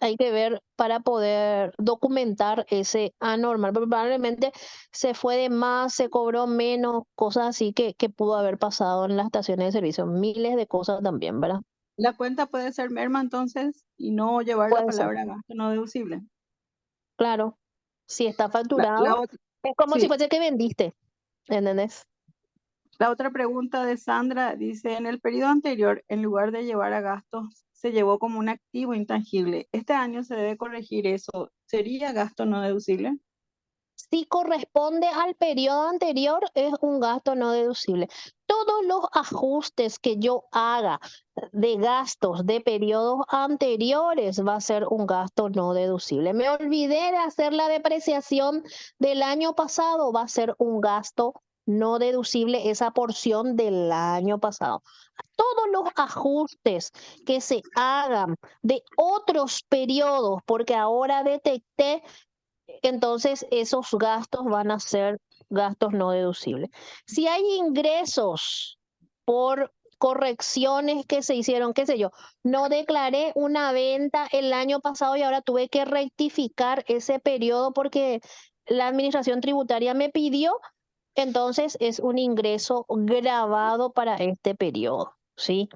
hay que ver para poder documentar ese anormal. Porque probablemente se fue de más, se cobró menos, cosas así que pudo haber pasado en las estaciones de servicio. Miles de cosas también, ¿verdad? La cuenta puede ser merma entonces y no llevar la Puede ser, palabra gasto no deducible. claro. Si está La facturado, otra, es como si sí, fuese que vendiste, ¿entendés? la otra pregunta de Sandra dice, en el periodo anterior, en lugar de llevar a gastos, se llevó como un activo intangible. Este año se debe corregir eso. ¿Sería gasto no deducible? Si corresponde al periodo anterior, es un gasto no deducible. Todos los ajustes que yo haga de gastos de periodos anteriores va a ser un gasto no deducible. Me olvidé de hacer la depreciación del año pasado, va a ser un gasto no deducible esa porción del año pasado. Todos los ajustes que se hagan de otros periodos, porque ahora detecté, entonces esos gastos van a ser gastos no deducibles. Si hay ingresos por correcciones que se hicieron, qué sé yo, no declaré una venta el año pasado y ahora tuve que rectificar ese periodo porque la administración tributaria me pidió, entonces es un ingreso grabado para este periodo, ¿sí?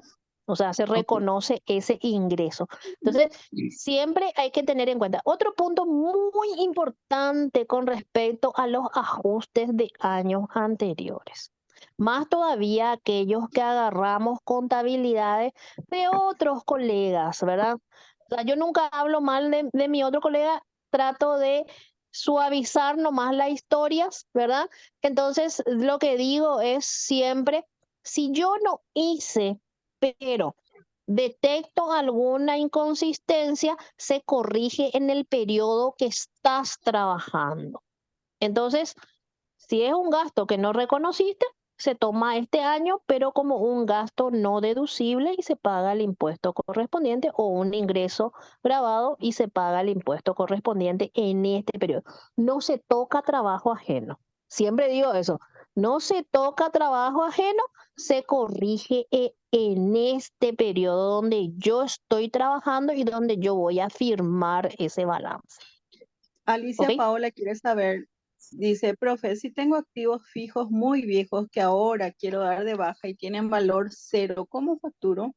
O sea, se Ok. reconoce ese ingreso. Entonces, siempre hay que tener en cuenta. Otro punto muy importante con respecto a los ajustes de años anteriores. Más todavía aquellos que agarramos contabilidades de otros colegas, ¿verdad? O sea, yo nunca hablo mal de mi otro colega, trato de suavizar nomás las historias, ¿verdad? Entonces, lo que digo es siempre, si yo no hice, pero detecto alguna inconsistencia, se corrige en el periodo que estás trabajando. Entonces, si es un gasto que no reconociste, se toma este año, pero como un gasto no deducible y se paga el impuesto correspondiente, o un ingreso grabado y se paga el impuesto correspondiente en este periodo. No se toca trabajo ajeno. Siempre digo eso. No se toca trabajo ajeno, se corrige en este periodo donde yo estoy trabajando y donde yo voy a firmar ese balance. ¿Ok? Alicia Paola quiere saber, dice, profe, si tengo activos fijos muy viejos que ahora quiero dar de baja y tienen valor cero, ¿cómo facturo?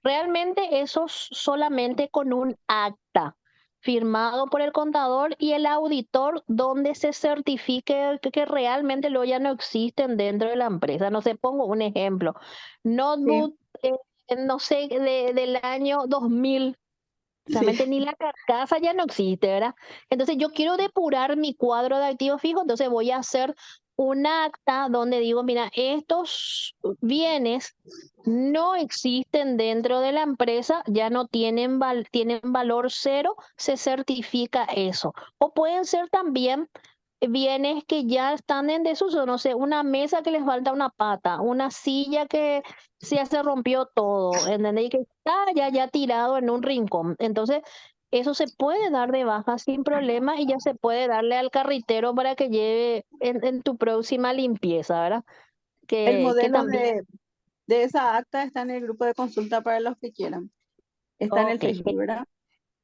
Realmente eso solamente con un acta firmado por el contador y el auditor donde se certifique que realmente lo ya no existen dentro de la empresa. No sé, pongo un ejemplo. Sí, Notebook, no sé, del año 2000. sí. Realmente ni la carcasa ya no existe, ¿verdad? Entonces yo quiero depurar mi cuadro de activos fijos, entonces voy a hacer un acta donde digo, mira, estos bienes no existen dentro de la empresa, ya no tienen valor cero, se certifica eso. O pueden ser también bienes que ya están en desuso, no sé, una mesa que les falta una pata, una silla que se rompió todo, ¿entendés? Y que está ya tirado en un rincón. Entonces, eso se puede dar de baja sin problema y ya se puede darle al carritero para que lleve en tu próxima limpieza, ¿verdad? El Que modelo también, de esa acta está en el grupo de consulta para los que quieran. Está en el ok. Facebook, ¿verdad?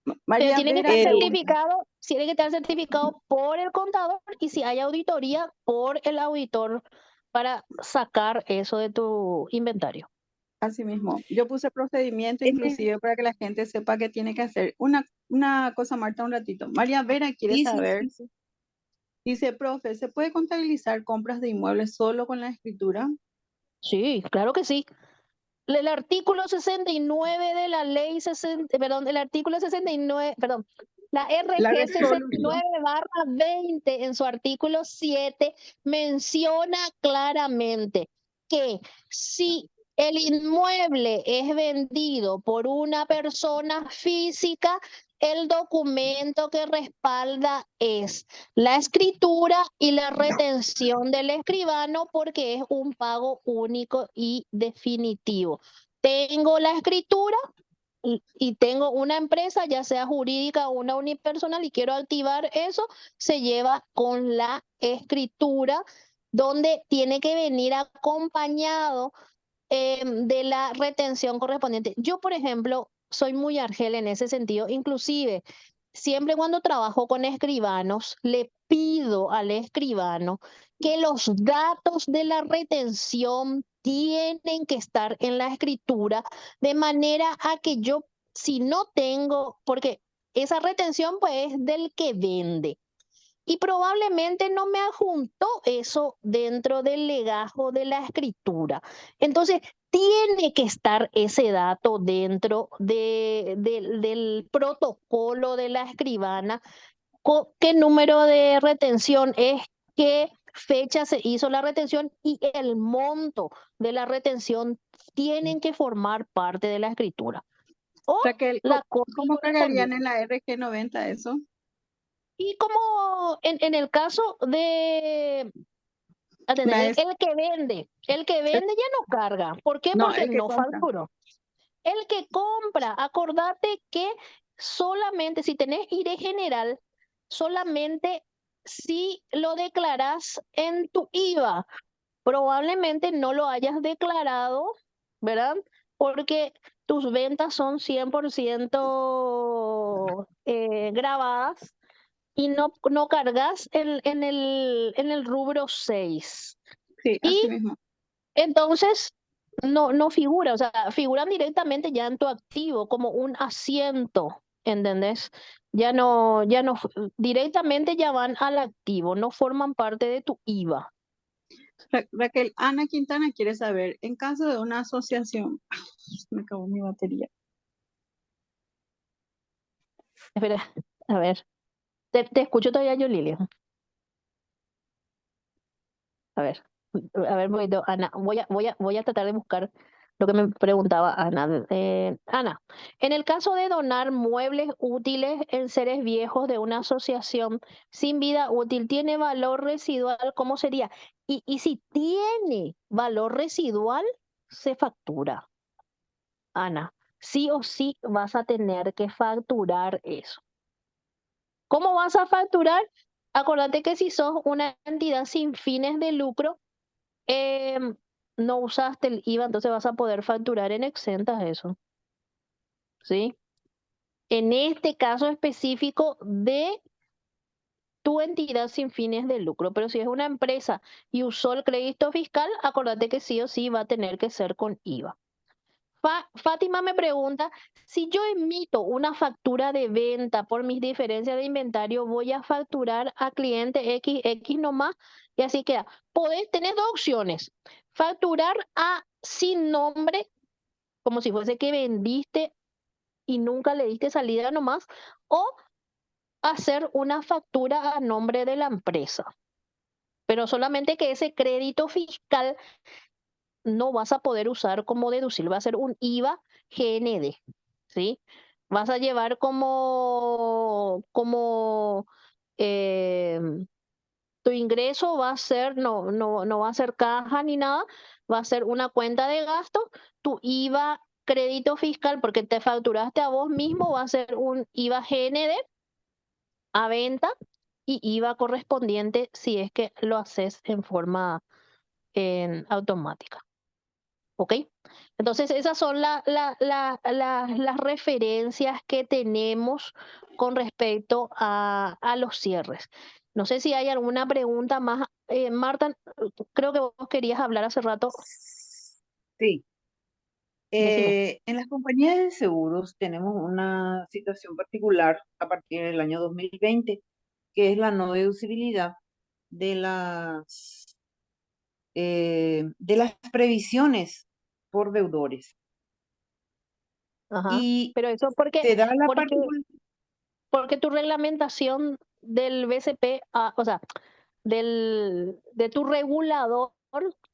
Pero María tiene que Vera estar quiere, certificado, tiene que estar certificado por el contador y si hay auditoría, por el auditor para sacar eso de tu inventario. así mismo, yo puse procedimiento Este, inclusive para que la gente sepa qué tiene que hacer. Una cosa, Marta, un ratito. María Vera quiere sí, sí, saber, sí, sí. dice, profe, ¿se puede contabilizar compras de inmuebles solo con la escritura? Sí, claro que sí. El artículo 69 de la ley 60, perdón, el artículo 69, perdón, la La RG resolución. 69/20 en su artículo 7 menciona claramente que si el inmueble es vendido por una persona física, el documento que respalda es la escritura y la retención del escribano porque es un pago único y definitivo. Tengo la escritura y tengo una empresa, ya sea jurídica o una unipersonal, y quiero activar eso, se lleva con la escritura, donde tiene que venir acompañado de la retención correspondiente. Yo, por ejemplo, soy muy argel en ese sentido, inclusive siempre cuando trabajo con escribanos, le pido al escribano que los datos de la retención tienen que estar en la escritura, de manera a que yo, si no tengo, porque esa retención pues es del que vende. y probablemente no me adjuntó eso dentro del legajo de la escritura. Entonces, tiene que estar ese dato dentro del protocolo de la escribana. ¿Qué número de retención es? ¿Qué fecha se hizo la retención? Y el monto de la retención tienen que formar parte de la escritura. O Raquel, la copia ¿cómo cargarían correspondiente. en la RG90 eso? Y como en el caso de, Una atender, vez, el que vende ya no carga. ¿Por qué? no, Porque el que no compra. facturó. El que compra, acordate que solamente si tenés IRE general, solamente si lo declaras en tu IVA, probablemente no lo hayas declarado, ¿verdad? Porque tus ventas son 100% grabadas y no cargas en el rubro 6. Sí, así Y mismo. entonces no figura, o sea, figuran directamente ya en tu activo como un asiento, ¿entendés? Directamente ya van al activo, no forman parte de tu IVA. Raquel, Ana Quintana quiere saber, en caso de una asociación, me acabó mi batería. Espera, a ver, te escucho todavía yo, Lilia. A ver, un poquito, Ana, voy a tratar de buscar lo que me preguntaba Ana. Ana, en el caso de donar muebles útiles en seres viejos de una asociación sin vida útil, ¿tiene valor residual? ¿Cómo sería? Y si tiene valor residual, se factura. Ana, sí o sí vas a tener que facturar eso. ¿Cómo vas a facturar? Acordate que si sos una entidad sin fines de lucro, em, no usaste el IVA, entonces vas a poder facturar en exentas eso, ¿sí? En este caso específico de tu entidad sin fines de lucro, pero si es una empresa y usó el crédito fiscal, acordate que sí o sí va a tener que ser con IVA. Fátima me pregunta, si yo emito una factura de venta por mis diferencias de inventario, voy a facturar a cliente XX nomás, y así queda. Tenés dos opciones: facturar a sin nombre, como si fuese que vendiste y nunca le diste salida nomás, o hacer una factura a nombre de la empresa. Pero solamente que ese crédito fiscal no vas a poder usar como deducible, va a ser un IVA GND, ¿sí? Vas a llevar como eh, tu ingreso va a ser, no va a ser caja ni nada, va a ser una cuenta de gasto, tu IVA crédito fiscal, porque te facturaste a vos mismo, va a ser un IVA GND a venta y IVA correspondiente si es que lo haces en forma automática. ¿Ok? Entonces, esas son las referencias que tenemos con respecto a los cierres. No sé si hay alguna pregunta más. Marta, creo que vos querías hablar hace rato. Sí. Decime. En las compañías de seguros tenemos una situación particular a partir del año 2020, que es la no deducibilidad de las previsiones por deudores. Ajá. Y Pero eso porque, se da la porque, particularidad. porque tu reglamentación del BCP, o sea, de tu regulador,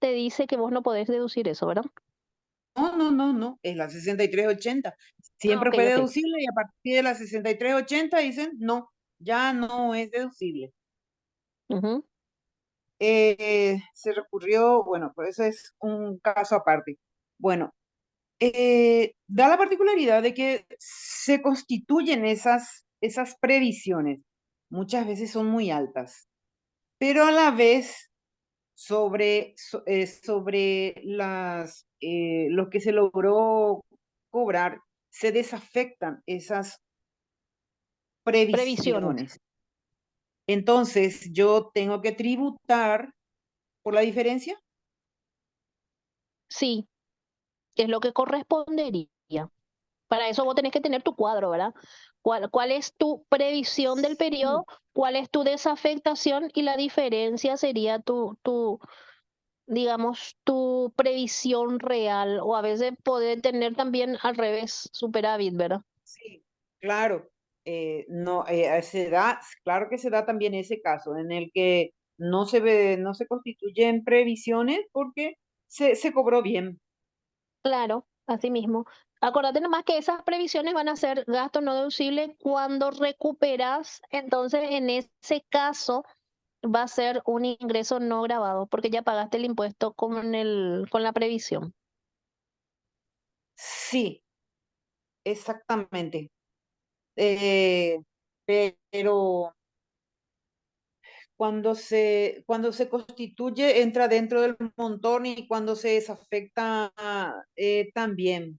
te dice que vos no podés deducir eso, ¿verdad? No, es la 6380. Ah, Siempre ok, fue ok. deducible y a partir de la 6380 dicen, no, ya no es deducible. Ujú. Se recurrió, bueno, pues ese es un caso aparte. Bueno, da la particularidad de que se constituyen esas previsiones. Muchas veces son muy altas, pero a la vez sobre lo que se logró cobrar, se desafectan esas Previsiones. previsiones. Entonces, yo tengo que tributar por la diferencia. Sí, es lo que correspondería. Para eso vos tenés que tener tu cuadro, ¿verdad? ¿Cuál es tu previsión del periodo? ¿Cuál es tu desafectación? Y la diferencia sería digamos, tu previsión real. O a veces puede tener también al revés, superávit, ¿verdad? Sí, claro. No, se da, claro que se da también ese caso en el que no se constituyen previsiones porque se cobró bien. Claro, así mismo. Acordate nomás que esas previsiones van a ser gasto no deducible cuando recuperas, entonces en ese caso va a ser un ingreso no grabado porque ya pagaste el impuesto con la previsión. Sí, exactamente. Pero cuando se constituye, entra dentro del montón y cuando se desafecta también.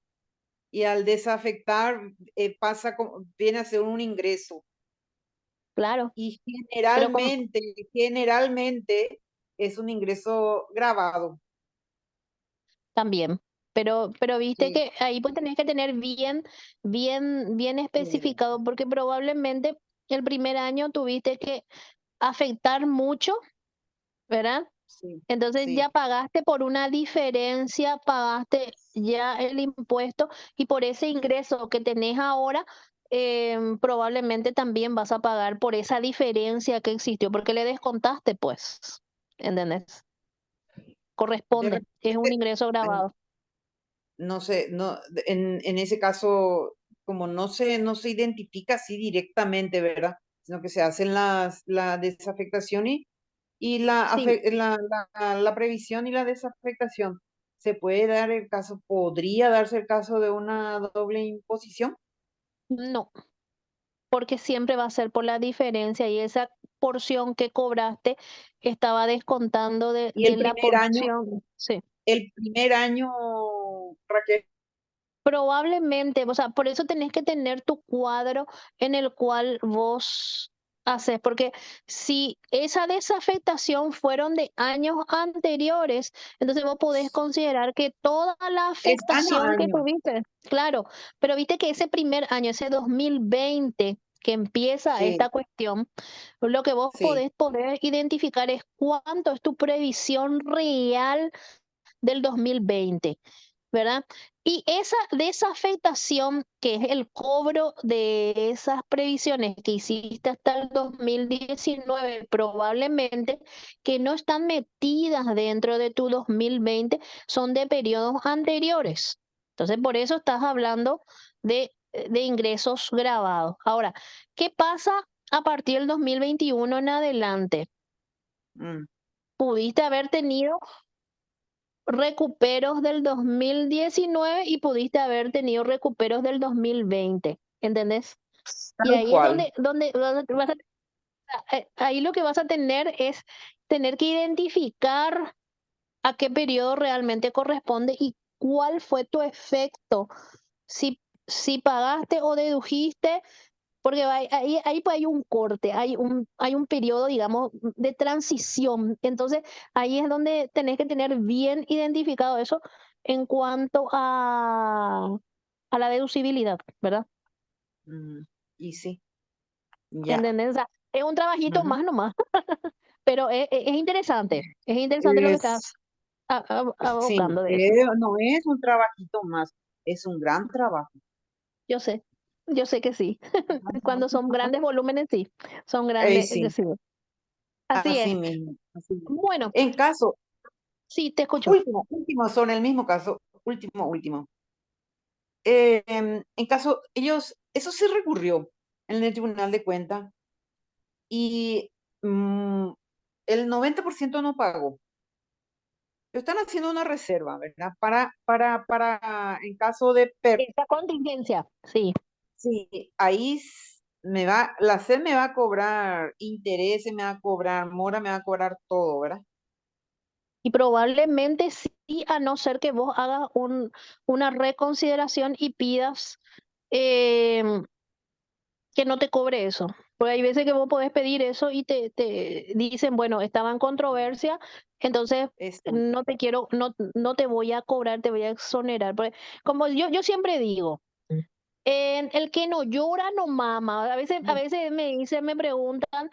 Y al desafectar viene a ser un ingreso. Claro, Y pero como generalmente es un ingreso grabado. también. Pero viste Sí, que ahí pues tenés que tener bien sí, especificado, porque probablemente el primer año tuviste que afectar mucho, ¿verdad? sí, Entonces ya sí. pagaste por una diferencia, pagaste ya el impuesto y por ese ingreso que tenés ahora, probablemente también vas a pagar por esa diferencia que existió, porque le descontaste, pues, ¿entendés? De Corresponde, es un repente, ingreso en- grabado. no sé, en ese caso, como no se identifica así directamente, ¿verdad? Sino que se hacen la desafectación y Sí, la previsión y la desafectación. ¿Se puede dar el caso, podría darse el caso de una doble imposición? no, porque siempre va a ser por la diferencia y esa porción que cobraste estaba descontando Y de la porción. Sí. el primer año, Raquel, Probablemente, o sea, por eso tenés que tener tu cuadro en el cual vos haces, porque si esa desafectación fueron de años anteriores, entonces vos podés considerar que toda la es año a afectación que año. tuviste, claro, pero viste que ese primer año, ese 2020 que empieza esta Sí, cuestión, lo que vos sí. podés poder identificar es cuánto es tu previsión real del 2020, ¿verdad? Y esa desafectación, que es el cobro de esas previsiones que hiciste hasta el 2019, probablemente que no están metidas dentro de tu 2020, son de periodos anteriores. Entonces, por eso estás hablando de ingresos grabados. Ahora, ¿qué pasa a partir del 2021 en adelante? Mm, Pudiste haber tenido recuperos del 2019 y pudiste haber tenido recuperos del 2020, ¿entendés? Y tal ahí es cual. donde ahí lo que vas a tener es tener que identificar a qué periodo realmente corresponde y cuál fue tu efecto, si pagaste o dedujiste, porque ahí pues hay un corte, hay un periodo, digamos, de transición. Entonces, ahí es donde tenés que tener bien identificado eso en cuanto a la deducibilidad, ¿verdad? Mm, y sí, ya. ¿Entendés? O sea, es un trabajito Ujú. más nomás, pero es interesante lo que estás Es, sí, abocando de eso. no es un trabajito más, es un gran trabajo. Yo sé, yo sé que sí. Cuando son grandes volúmenes, sí, son grandes, Sí, sí. Así así es. mismo, así mismo. Bueno, En caso, sí, te escucho. último, son el mismo caso, último. En caso, eso se recurrió en el Tribunal de Cuentas y mm, el 90% no pagó. Están haciendo una reserva, ¿verdad? En caso de Esa contingencia, sí. sí, la SED me va a cobrar intereses, me va a cobrar mora, me va a cobrar todo, ¿verdad? Y probablemente sí, a no ser que vos hagas una reconsideración y pidas em, que no te cobre eso. Porque hay veces que vos podés pedir eso y te dicen, bueno, estaba en controversia, entonces Eso. no te voy a cobrar, te voy a exonerar. Porque como yo siempre digo, El que no llora no mama. A veces me preguntan,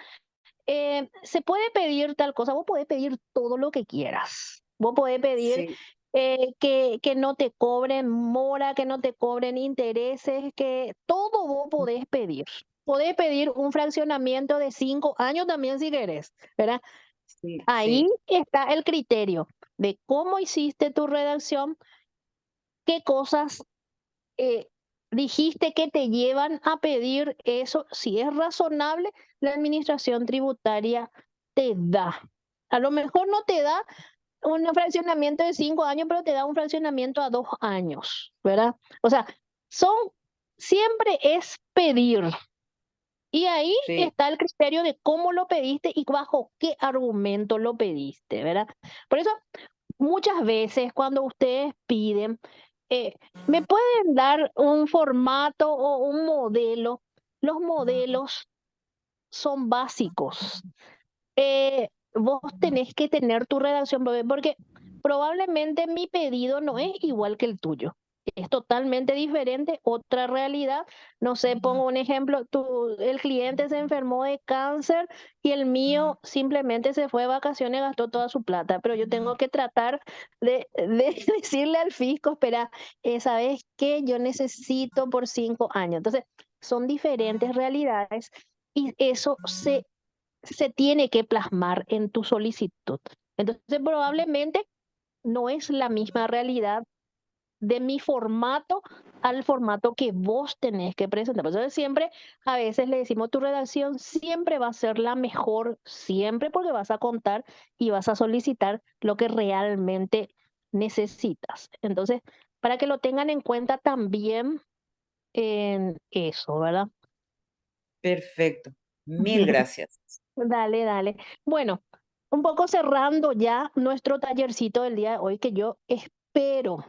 ¿se puede pedir tal cosa? Vos podés pedir todo lo que quieras. Vos podés pedir Sí, que no te cobren mora, que no te cobren intereses, que todo vos podés pedir. Podés pedir un fraccionamiento de 5 años también si querés, ¿verdad? sí, Ahí sí. está el criterio de cómo hiciste tu redacción, qué cosas eh, dijiste que te llevan a pedir eso. Si es razonable, la administración tributaria te da. A lo mejor no te da un fraccionamiento de 5 años, pero te da un fraccionamiento a 2 años, ¿verdad? O sea, son, siempre es pedir. Y ahí Sí. está el criterio de cómo lo pediste y bajo qué argumento lo pediste, ¿verdad? Por eso, muchas veces cuando ustedes piden, ¿me pueden dar un formato o un modelo? Los modelos son básicos. Vos tenés que tener tu redacción, porque probablemente mi pedido no es igual que el tuyo. Es totalmente diferente, otra realidad. No sé, pongo un ejemplo, el cliente se enfermó de cáncer y el mío simplemente se fue de vacaciones y gastó toda su plata, pero yo tengo que tratar de decirle al fisco, espera, ¿sabes qué? Yo necesito por 5 años. Entonces, son diferentes realidades y eso se tiene que plasmar en tu solicitud. Entonces, probablemente no es la misma realidad de mi formato al formato que vos tenés que presentar. Por eso siempre, a veces le decimos, tu redacción siempre va a ser la mejor, siempre porque vas a contar y vas a solicitar lo que realmente necesitas. Entonces, para que lo tengan en cuenta también en eso, ¿verdad? Perfecto. Mil gracias. Dale, dale. Bueno, un poco cerrando ya nuestro tallercito del día de hoy, que yo espero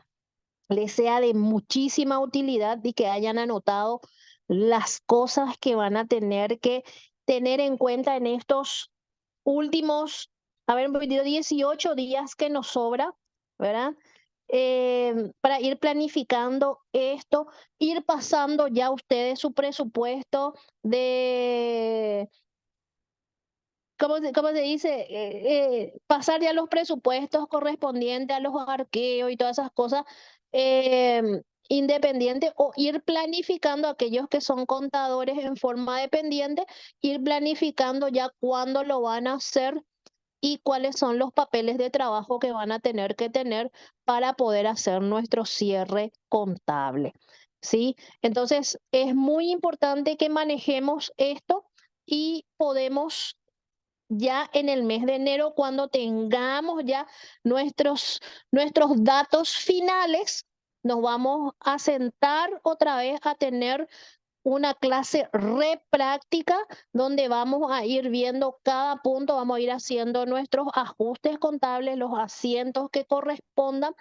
les sea de muchísima utilidad y que hayan anotado las cosas que van a tener que tener en cuenta en estos últimos, a ver, 18 días que nos sobra, ¿verdad? Para ir planificando esto, ir pasando ya ustedes su presupuesto de cómo se dice? Pasar ya los presupuestos correspondientes a los arqueos y todas esas cosas independientes o ir planificando aquellos que son contadores en forma dependiente, ir planificando ya cuándo lo van a hacer y cuáles son los papeles de trabajo que van a tener que tener para poder hacer nuestro cierre contable. ¿Sí? Entonces, es muy importante que manejemos esto y podemos ya en el mes de enero, cuando tengamos ya nuestros datos finales, nos vamos a sentar otra vez a tener una clase re práctica donde vamos a ir viendo cada punto, vamos a ir haciendo nuestros ajustes contables, los asientos que correspondan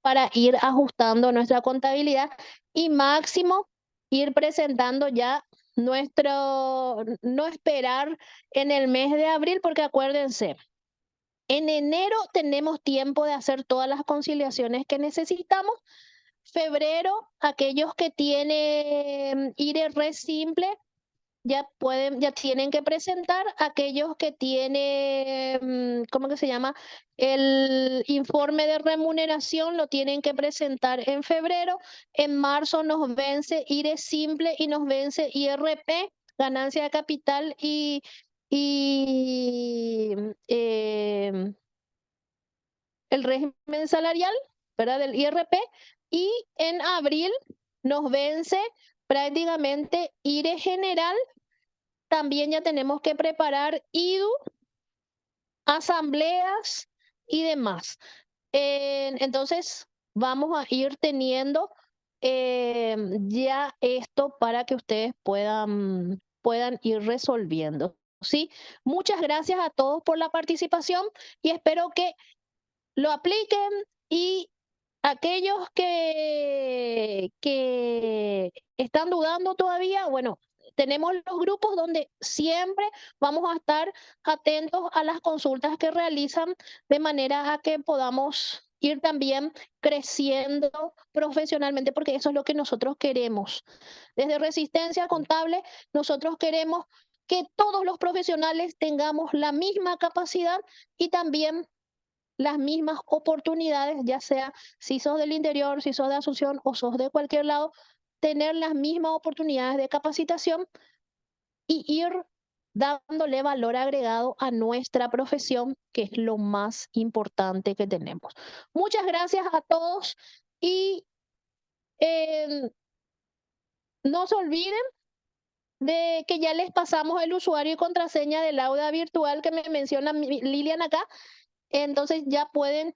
para ir ajustando nuestra contabilidad y máximo ir presentando ya no esperar en el mes de abril, porque acuérdense, en enero tenemos tiempo de hacer todas las conciliaciones que necesitamos. Febrero, aquellos que tienen IRS simple, ya tienen que presentar. Aquellos que tienen, ¿cómo que se llama? El informe de remuneración lo tienen que presentar en febrero. En marzo nos vence IRE simple y nos vence IRP, ganancia de capital y el régimen salarial, ¿verdad? Del IRP. Y en abril nos vence prácticamente IRE general. También ya tenemos que preparar IDU, asambleas y demás. Entonces, vamos a ir teniendo ya esto para que ustedes puedan ir resolviendo. ¿Sí? Muchas gracias a todos por la participación y espero que lo apliquen y aquellos que están dudando todavía, bueno, tenemos los grupos donde siempre vamos a estar atentos a las consultas que realizan de manera a que podamos ir también creciendo profesionalmente, porque eso es lo que nosotros queremos. Desde Resistencia Contable, nosotros queremos que todos los profesionales tengamos la misma capacidad y también las mismas oportunidades, ya sea si sos del interior, si sos de Asunción o sos de cualquier lado, tener las mismas oportunidades de capacitación y ir dándole valor agregado a nuestra profesión, que es lo más importante que tenemos. Muchas gracias a todos y eh, no se olviden de que ya les pasamos el usuario y contraseña del aula virtual que me menciona Lilian acá. Entonces ya pueden,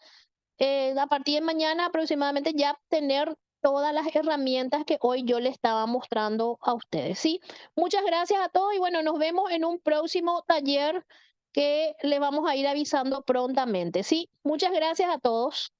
a partir de mañana aproximadamente, ya tener todas las herramientas que hoy yo les estaba mostrando a ustedes, ¿sí? Muchas gracias a todos y bueno, nos vemos en un próximo taller que les vamos a ir avisando prontamente, ¿sí? Muchas gracias a todos.